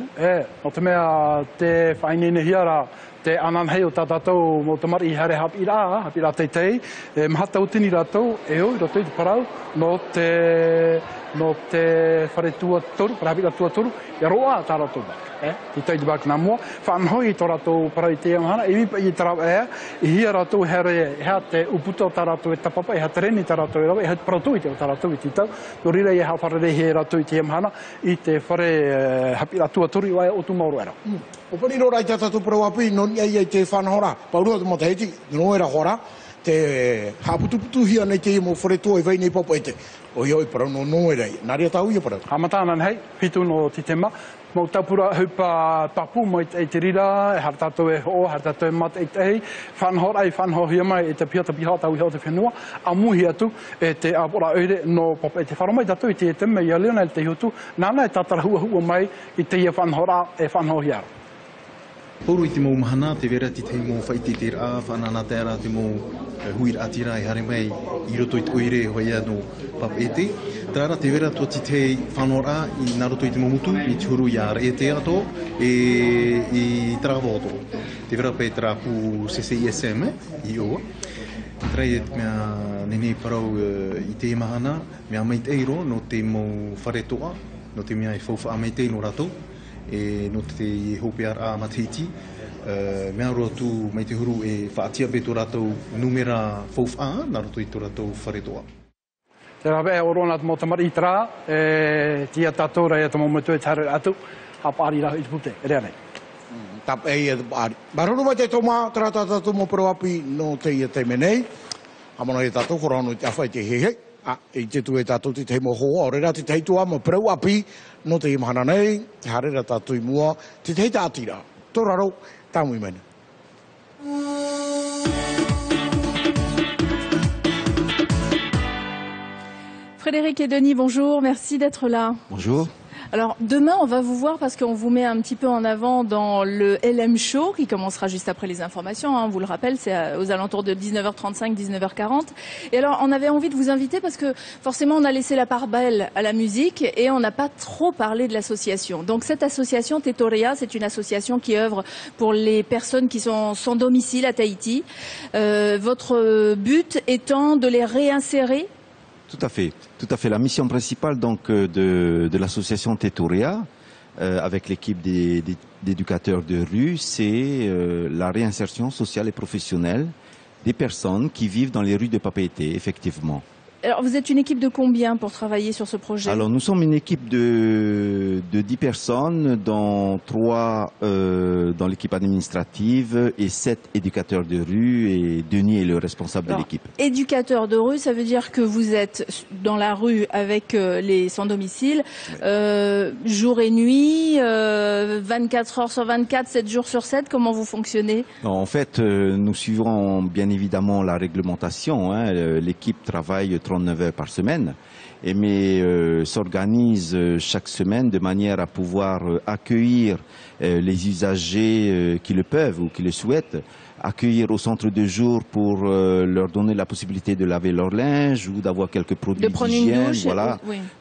O te mea te whainene hiara, te anan hei o tātātou mo te mari i hare hapi rā teitei, mahata o tini rātou, e o, i roto i te parau, no te whare tuatoru, whare hapi rā tuatoru, i roa tā rātou. Ti tei te bāk nā mua, whanhoi tō rātou parau i te amahana, i mipa i tarau i hia rātou hea te uputa o tā rātou e tapapa, e hea te reni tā rātou e rawa, e hea te paratau i te o tā rātou i titau, no rira i hea whare rehe rātou i te amahana, i te whare hapi rā tuatoru i wae o tu mauro era. O pani no rai tātou parau api, no ni ai te whanahora, paurua te mo te heti, no era hora, te haputuputu hia nei te mo whare tō e vei nei papa e te. O ioi parau no era i, nāria tau ia parau. Hamatānan hei, pitu no titema, mo tapura hupa papu mo e te rira, e har tātou e ho, har tātou e mata e te hei, whanhora ai whanho hia mai e te pia piha tau hia o te whenua, a muhi atu e te apura oire no papa e te wharamai tātou i te teme i a leona e te hiutu, nāna e tātara hua mai i te ia whanhora e whanho hia. Poro i te mou mahana, te vera ti tei mō whaiti te rā, whanana te ara te mō huira atira e hare mai i roto i te oire hoi no papa e te. Te ara te vera tua ti tei whanora i nā roto i te momutu, i te huru i a e te ato, i trawa ato. Te vera pei tera pu CCISM i oa. Te rei e mea nene parau i te mahana, mea mai te eiro no te mō wharetoa, no te mea i whauwha mai te no rato. E no te hope a matiti mea roa tu mai te huru e whaatia pe tō rātou numera whauwha nā roto i tō rātou wharetoa. Te rawe e orona te motamari i tera, tia tātou rai ata momotu e tare atu, a pāri rahu i te pute, e rea nei. Tap e ia te pāri. Maruru mai te tōma, tera tātou mo parawapi no te ia te menei, amano e tātou korano i te awhai te hehei. I te tu e tātou te teimo hoa, o rera te teitua mo preu api, no te imahana nei, te harera tātou i mua, te tei tātira. Tō raro, tāmu i mene. Frédéric et Denis, bonjour, merci d'être là. Bonjour. Alors demain, on va vous voir parce qu'on vous met un petit peu en avant dans le LM Show qui commencera juste après les informations. On vous le rappelle, c'est aux alentours de 19h35, 19h40. Et alors, on avait envie de vous inviter parce que forcément, on a laissé la part belle à la musique et on n'a pas trop parlé de l'association. Donc cette association Tetorea, c'est une association qui œuvre pour les personnes qui sont sans domicile à Tahiti. Votre but étant de les réinsérer. Tout à fait. La mission principale donc de l'association Tetorea, avec l'équipe d'éducateurs de rue, c'est la réinsertion sociale et professionnelle des personnes qui vivent dans les rues de Papeete, effectivement. Alors, vous êtes une équipe de combien pour travailler sur ce projet? Alors, nous sommes une équipe de 10 personnes, dont 3 dans l'équipe administrative et 7 éducateurs de rue, et Denis est le responsable de l'équipe. Éducateur de rue, ça veut dire que vous êtes dans la rue avec les sans-domicile, jour et nuit, 24 heures sur 24, 7 jours sur 7, comment vous fonctionnez? En fait, nous suivrons bien évidemment la réglementation. L'équipe travaille 39 heures par semaine, mais s'organise chaque semaine de manière à pouvoir accueillir les usagers qui le peuvent ou qui le souhaitent, accueillir au centre de jour pour leur donner la possibilité de laver leur linge ou d'avoir quelques produits d'hygiène, voilà,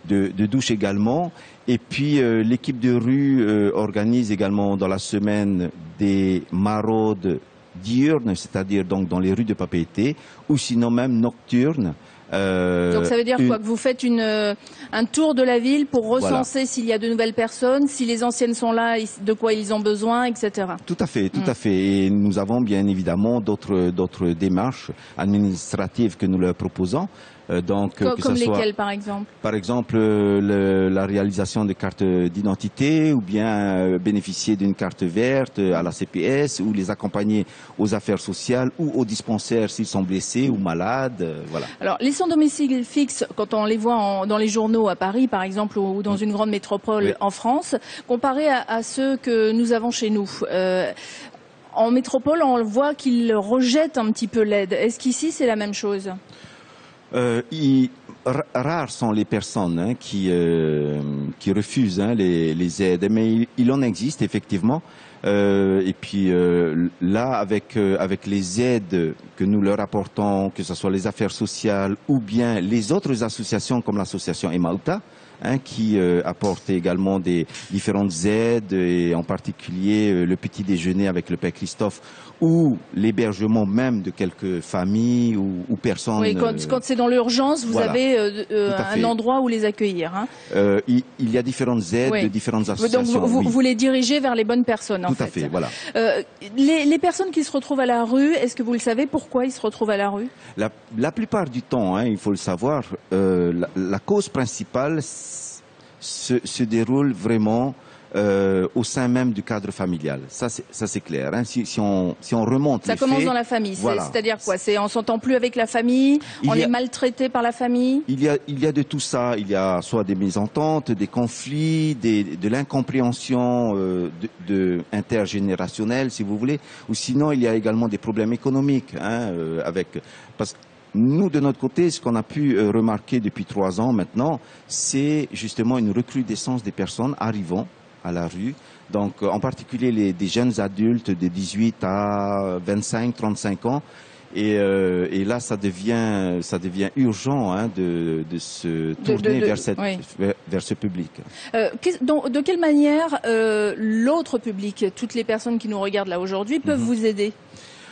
de douche également. Et puis l'équipe de rue organise également dans la semaine des maraudes diurnes, c'est-à-dire donc dans les rues de Papeete, ou sinon même nocturnes. Donc ça veut dire quoi? Que vous faites un tour de la ville pour recenser s'il y a de nouvelles personnes, si les anciennes sont là, de quoi ils ont besoin, etc. Tout à fait, tout à fait. Et nous avons bien évidemment d'autres démarches administratives que nous leur proposons. Comme lesquelles, par exemple? Par exemple, la réalisation de cartes d'identité, ou bien bénéficier d'une carte verte à la CPS, ou les accompagner aux affaires sociales ou aux dispensaires s'ils sont blessés ou malades. Voilà. Alors, les sans-domicile fixe, quand on les voit dans les journaux à Paris, par exemple, ou dans une grande métropole en France, comparé à ceux que nous avons chez nous, en métropole, on voit qu'ils rejettent un petit peu l'aide. Est-ce qu'ici, c'est la même chose? Rares sont les personnes qui refusent les aides, mais il en existe effectivement. Et puis là, avec les aides que nous leur apportons, que ce soit les affaires sociales ou bien les autres associations comme l'association Emauta, qui apporte également des différentes aides, et en particulier le petit déjeuner avec le Père Christophe, ou l'hébergement même de quelques familles ou personnes. Oui, quand c'est dans l'urgence, vous avez un endroit où les accueillir. Il y a différentes aides de différentes associations. Donc vous les dirigez vers les bonnes personnes, en fait. Tout à fait, voilà. Les personnes qui se retrouvent à la rue, est-ce que vous le savez pourquoi ils se retrouvent à la rue? La plupart du temps, il faut le savoir, la cause principale se déroule vraiment au sein même du cadre familial. Ça c'est clair. Si on remonte ça commence dans la famille. Voilà. C'est-à-dire quoi? On s'entend plus avec la famille, on est maltraité par la famille. Il y a de tout ça. Il y a soit des mésententes, des conflits, de l'incompréhension intergénérationnelle, si vous voulez. Ou sinon, il y a également des problèmes économiques parce que nous, de notre côté, ce qu'on a pu remarquer depuis 3 ans maintenant, c'est justement une recrudescence des personnes arrivant à la rue. Donc, en particulier des jeunes adultes de 18 à 25, 35 ans. Et là, ça devient urgent de se tourner vers ce public. De quelle manière l'autre public, toutes les personnes qui nous regardent là aujourd'hui, peuvent vous aider?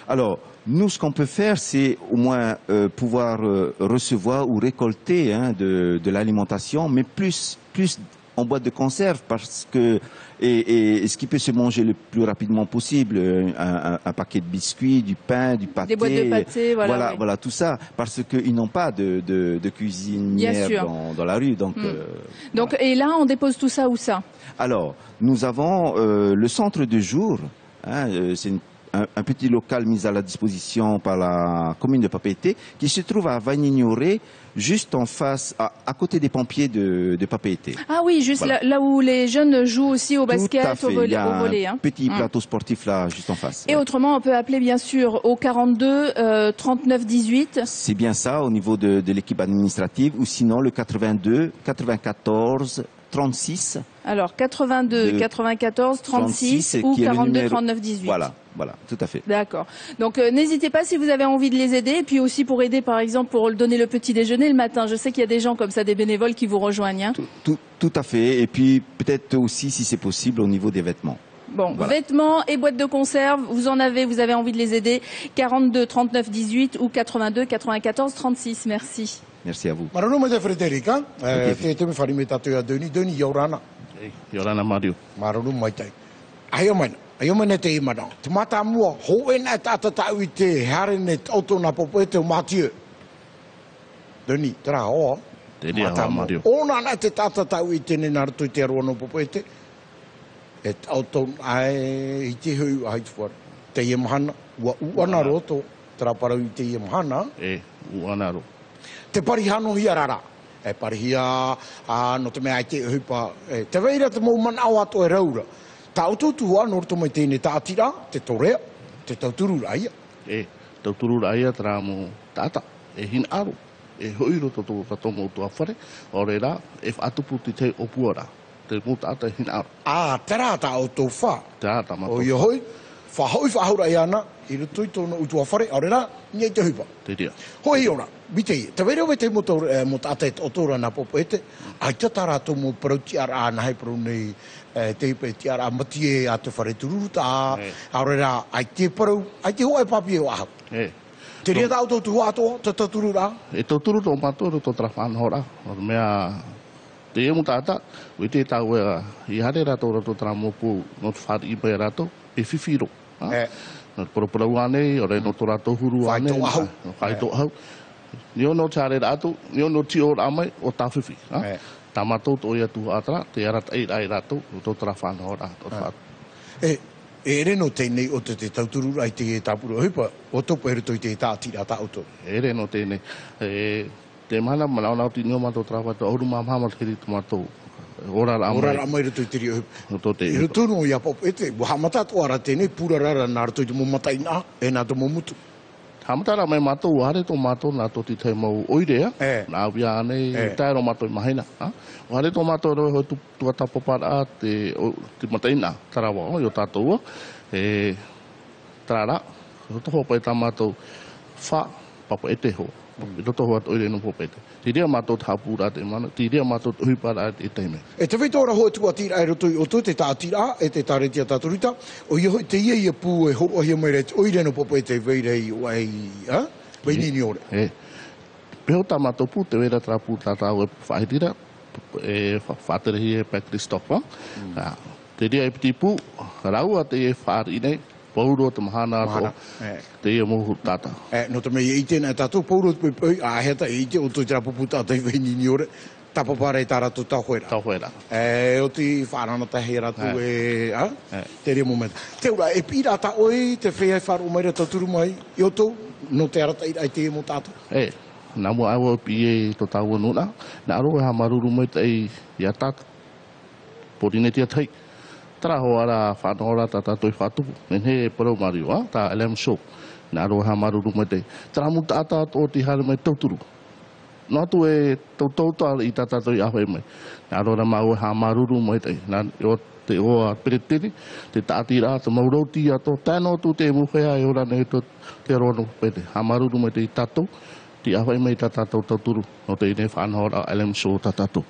Alors, nous, ce qu'on peut faire, c'est au moins pouvoir recevoir ou récolter de l'alimentation, mais plus en boîte de conserve, parce que et ce qui peut se manger le plus rapidement possible, un paquet de biscuits, du pain, du pâté, des boîtes de pâté, voilà tout ça, parce qu'ils n'ont pas de cuisinière dans la rue, donc. Et là, on dépose tout ça où ça? Alors, nous avons le centre de jour. C'est un petit local mis à la disposition par la commune de Papeete, qui se trouve à Vagnignoré, juste en face, à côté des pompiers de Papeete. Ah oui, juste là où les jeunes jouent aussi au basket, au volley. Il y a un petit plateau sportif là, juste en face. Et autrement, on peut appeler bien sûr au 42 39 18. C'est bien ça, au niveau de l'équipe administrative, ou sinon le 82 94 36. Alors 82 94 36 ou 42 39 18. Voilà, tout à fait. D'accord. Donc n'hésitez pas si vous avez envie de les aider, et puis aussi pour aider par exemple pour donner le petit déjeuner le matin. Je sais qu'il y a des gens comme ça, des bénévoles qui vous rejoignent. Tout à fait, et puis peut-être aussi si c'est possible au niveau des vêtements. Bon, vêtements et boîtes de conserve, vous avez envie de les aider, 42 39 18 ou 82 94 36. Merci. Merci à vous. Marunuma Frederica, te me fari metatu a Denis Yorana. Yorana Mario. Marunuma tai. Ayomana te imana. Te mata mua ho ena tata tauite harene auto na popoete o Mathieu. Doni, tera hoa. Te rea hoa Mario. Ona na te tata tau I tene nara tui te aroa no popoete. E tau tau ai I te hui ai tuwara. Te ia mahana, ua uana roto. Tera parau I te ia mahana. Uana ro. Te parihano hia rara. E parihia, no te mea ai te hupa. Te veira te mou man au ato e raura. Ta ututu hoa norto mai tēne tātira, te torea, te tauturu raia. Tauturu raia tera mo tata. E hin aro. E hoiro to katomo tua whare. O re rā, e whatupu te opuara. Te mo tata hin aro. Tera ta o tō wha. Tera ta mato. O ia hoi, whahoi whahaura I ana, I rutu I tōna utua whare, o re rā, niai te hupa. Te rea. Hoi ora, bite I, te verewe te mo tata e otora na popo ete, ai tata rātou mo parauti ara ana hei parau nei, te hipa e te ara mati e a te whare tururuta, a re rā, ai te parau, ai te hoa e papi e o ahau. Te rea tau tō tua atoa, te tauturu rā? E tauturu tō mātoro tō tera whanhora. O mea, te emu tāta, ui te tau I hare rātou rātou tera mopu, no te whare I pai rātou, e whiwhiro. No te paraparau anei, o re no tō rātou huru anei. Whai tō ahau. Whai tō ahau. Nio no te hare rātou, nio no ti o rāmai, o tā whiwhi. Tā mātou tō ia tū ātara, te arat ei rai rātou, o tō tera whanhora. E reno tēnei o te tauturu ai te tāpura hupa, o topo e ruto I te tātira tā auto. E reno tēnei. Te mana manaunau ti nio mātou trawata, oru māmama te hiri tu mātou. Ora rā mai ruto I te rio hupa. E ruto no ia popo ete, wahamata to ara tēnei, pura rara nā ruto I te momatai nā, e nā to momutu. Hamatara mai mātou, hare tō mātou nā tō ti te mau oirea, nā wia anei, taero mātou I mahina. O hare tō mātou roi hoi tuata popara te mataina, tarawa o tātou, tarara, roto hopa I tā mātou wha papa ete ho, roto hoa oire no hopa ete. Te rea mātou tāpura te mana, te rea mātou huipara e teime. E te whaitora hoa tua tira e roto I oto, te tātira, e te tāretia tāturita, o i te ia pū e horo ahia mai reit, oire no popo e te veirei o ai, weinini ore. Peho tā mātou pū, te weira tā pū tā tāu e whaitira, e whāterehi e pa Christopher. Te rea e piti pū, raua te e whaari nei, Pauro te mahana ato, te ia mohu tata. No te mei I tēnā tātou, Pauro te pui, heta I te o tui tera pupu tātai weinini ore, tapapare I tā rātou tauhoera. Tauhoera. O ti whārana tahi rātou te rea momenta. Te ura, e pira tā oi, te whea I wharu mai rata turu mai, I oto, no te arata I te mo tātou. Nā mua awa pi e to tāua nuna, nā aroe ha maruru mai te I a tātou. Porine tia tai. Tara ho ara whanora ta tātou I whātupu. Nen he e parau Mario, tā LM Show. Nā aroe ha maruru mai te. Tara mu tātā o ti hare mai tauturu. Nā tu e tautauta I tā tātou I ahoi mai. Nā aroe mau ha maruru mai te. Nā te oa pereteri, te tātira, te maurauti ato. Tāno tu te muwhea e ora nei te rono pete. Ha maruru mai te I tātou. Ti ahoi mai tā tātou tauturu. No te ine whanora LM Show tā tātou.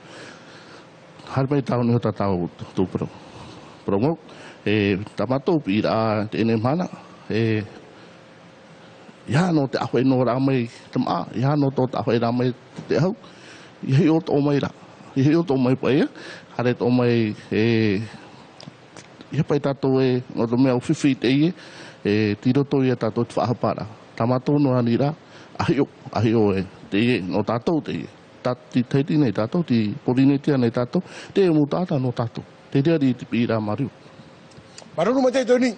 Hare mai tāu ni ho tā tāu tūpero. Promo, tā mātou pira te ene mana, ia no te ahoi no rā mai te maa, ia no tō te ahoi rā mai te hau, I o tō mai rā, I o tō mai paia, hare tō mai, ia pai tātou no tō mea uwhiwhi te tiro tō ia tātou te whahapara, tā mātou no rani rā, ahi o te no tātou te ti teiti nei tātou, ti porinetia nei tātou, te mu tāta no tātou. Te rea di te pira Mario. Maruru mai te tōni.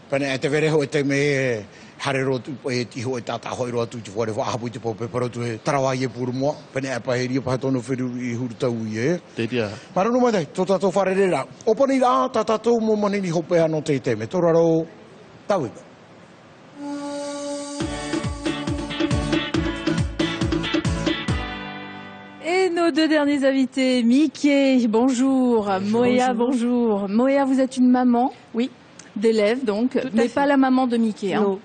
Pane e te vereho e te me hare rotu e tiho e tātā hoi roa tu te whare whaahapu I te pope parotu e tarawa I e puru moa. Pane e paheri e pahatono whiru I hurutau I e. Te rea. Maruru mai te, tō tātou whare rera. Opani rā, tā tātou mo manini hopea no te te me. Tōraro, tauiba. Et nos deux derniers invités, Mickey, bonjour, Moea, bonjour. Moea, vous êtes une maman, oui, d'élèves donc, mais pas la maman de Mickey. Hein. Non.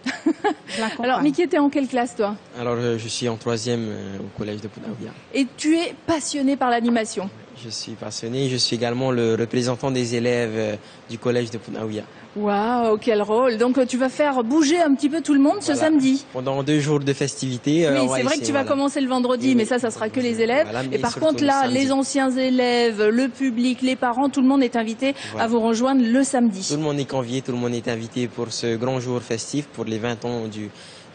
Alors Mickey, t'es en quelle classe toi? Alors je suis en 3e au collège de Punaouia. Et tu es passionné par l'animation? Je suis passionné, je suis également le représentant des élèves du collège de Punaouia. Waouh, quel rôle! Donc tu vas faire bouger un petit peu tout le monde ce samedi. Pendant 2 jours de festivités. Oui, c'est vrai que tu vas commencer le vendredi, mais ça sera que les élèves. Et par contre là, les anciens élèves, le public, les parents, tout le monde est invité à vous rejoindre le samedi. Tout le monde est convié, tout le monde est invité pour ce grand jour festif, pour les 20 ans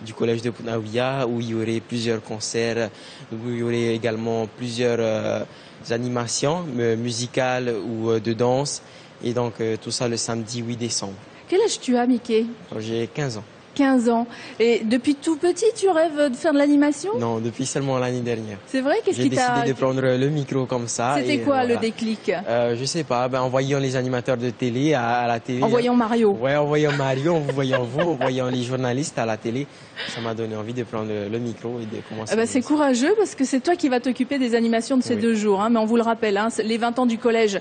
du collège de Punaouia où il y aurait plusieurs concerts, où il y aurait également plusieurs animations musicales ou de danse. Et donc tout ça le samedi 8 décembre. Quel âge tu as, Mickey? J'ai 15 ans. 15 ans. Et depuis tout petit, tu rêves de faire de l'animation? Non, depuis seulement l'année dernière. C'est vrai? Qu'est-ce qui t'a... J'ai décidé de prendre le micro comme ça. C'était quoi le déclic? Je sais pas, en voyant les animateurs de télé à la télé. En voyant Mario? Ouais, en voyant Mario, en voyant vous, en voyant les journalistes à la télé. Ça m'a donné envie de prendre le micro et de commencer. C'est courageux parce que c'est toi qui vas t'occuper des animations de ces 2 jours. Hein, mais on vous le rappelle, hein, les 20 ans du collège,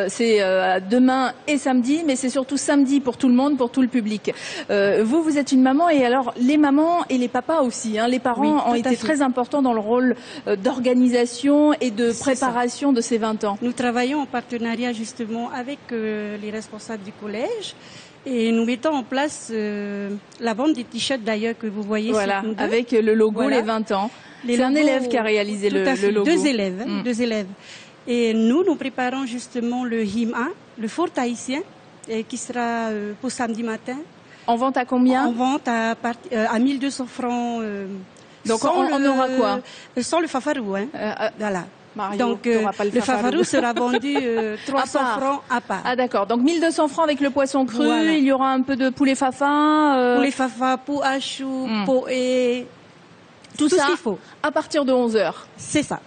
c'est demain et samedi, mais c'est surtout samedi pour tout le monde, pour tout le public. Vous êtes une maman et alors les mamans et les papas aussi. Hein, les parents ont été très importants dans le rôle d'organisation et de préparation de ces 20 ans. Nous travaillons en partenariat justement avec les responsables du collège. Et nous mettons en place la vente des t-shirts d'ailleurs que vous voyez voilà, sur nous deux. Avec le logo les 20 ans. C'est un élève qui a réalisé le logo. 2 élèves, hein, 2 élèves. Et nous préparons justement le HIMA, le fort haïtien, qui sera pour samedi matin. En vente à combien? En vente à 1200 francs. Donc on aura quoi? Sans le fafarou, hein. Voilà. Mario, donc le fafarou sera vendu 300 francs à part. Ah d'accord, donc 1200 francs avec le poisson cru, voilà. Il y aura un peu de poulet fafa. Poulet fafa, pou hachou, pou et tout ce ça qu'il faut. À partir de 11h. C'est ça.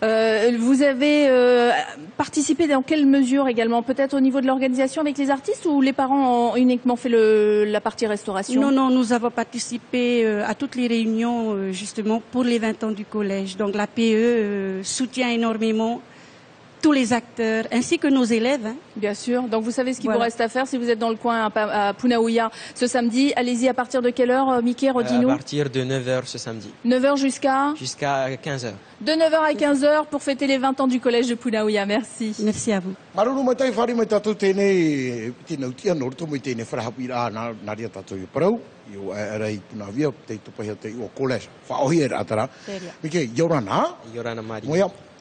Vous avez participé dans quelle mesure également? Peut-être au niveau de l'organisation avec les artistes ou les parents ont uniquement fait la partie restauration? Non, nous avons participé à toutes les réunions justement pour les 20 ans du collège. Donc la PE soutient énormément tous les acteurs, ainsi que nos élèves. Hein. Bien sûr. Donc vous savez ce qu'il vous reste à faire si vous êtes dans le coin à Punaouia ce samedi. Allez-y à partir de quelle heure, Mickey, redis-nous? À partir de 9h ce samedi. 9h jusqu'à? Jusqu'à 15h. De 9h à 15h pour fêter les 20 ans du collège de Punaouia. Merci. Merci à vous.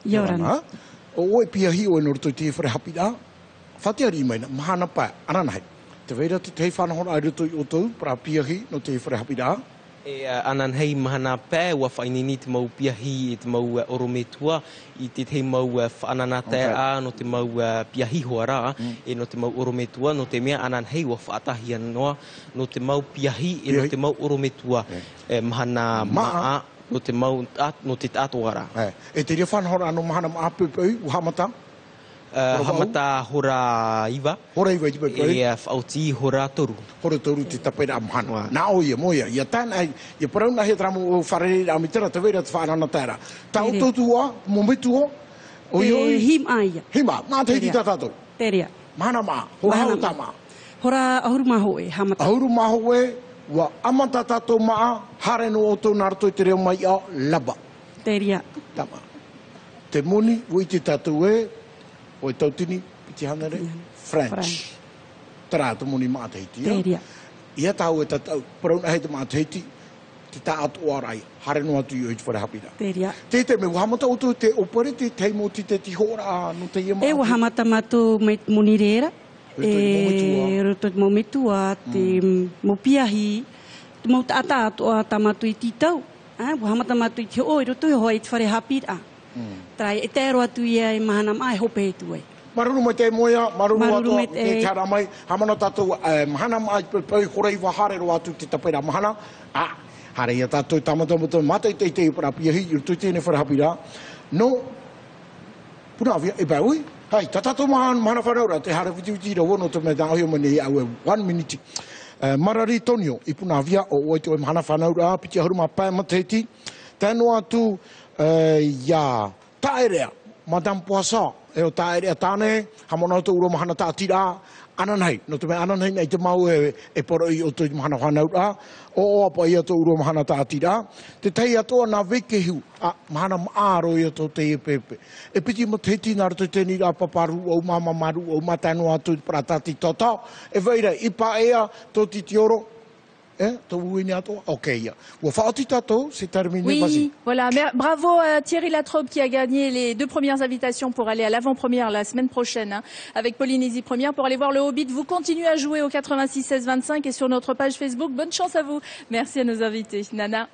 Yorana. O piahi o no to te whare hapira. Whateari mai na mahana pa ananai. Te veira te tei whanahora ai ruto i o tau para piahi no te whare hapira. E ananhei mahana pē ua whainini te mau piahi e te mau orometua I te te mau whananatea a no te mau piahi hoa rā e no te mau orometua no te mea ananhei ua whaatahi anoa no te mau piahi e no te mau orometua mahana maa no te mau no te atoara. E te ria whanahora ano mahana maa pupau u hamata? Hamata hora iwa. Hora iwa iwa pupau? E whauti hora toru. Hora toru te tapeira mahana. Nā o ia moia. Ia tāna ia parauna he tramu o wharere a mitera te veira te whanana tēra. Tā o tautua, mo mitua? Hima ia. Hima, nā te hiti tātātou? Teria. Mahana maa, hora hau tā maa? Hora ahuru maho e, hamata. Ahuru maho e. Wa amata tātou maa, hare no o tō nārato I te reo mai a laba. Teria. Tama. Te moni, ui te tātou e, o e tautini, piti hanare, French. Tara te moni maa te hiti. Teria. Ia tāu e tātou, parauna hei te maa te hiti, te tā atu arai, hare no atu I o I te whare hapira. Teria. Te te me wahamata o tō te opere te teimo ti te tihora no te ia maa. E wahamata mato moni reira. E roto mo metua, te mo piahi, te mo tata atoa tamatu I titau. Wahamata matu I te oi, roto I hoa I te whare hapira. Trai e tēro atu ia e mahana mai hope e tu e. Maruru mai te moia, maruru atua, te tāra mai, hamana tātou mahana mai pau horei wa harero atu te tapeira mahana. Hare ia tātou tamatamuta, mātai te te para piahi, I tui tēne whare hapira. No, Punaouia, e bāui. Hai, tātou mahana wharaura, te hara witi ra wono te mea tāhio mani au 1 minute. Marari Tonio, I Punaouia, o oi te mahana whanaura, piti ahuruma pāi mateti. Tēno atu, ia, taerea, Madame Poisson, e o taerea tāne, hamona o te uro mahana tātira, ananhei, no te mea ananhei nei te mau e poro I o te mahana whanaura, o apa I ato uro mahana tātira, te tei atoa nā vekehu, mahana maaro I ato te pepe. E piti mo te hiti nāra te tēni rā paparu, au mama maru, au matano atu pratāti tata, e veira, I pa ea, tō titi oro, Ok. C'est terminé. Oui, voilà. Bravo à Thierry Latrobe qui a gagné les 2 premières invitations pour aller à l'avant-première la semaine prochaine hein, avec Polynésie Première pour aller voir le Hobbit. Vous continuez à jouer au 86 16 25 et sur notre page Facebook. Bonne chance à vous. Merci à nos invités. Nana.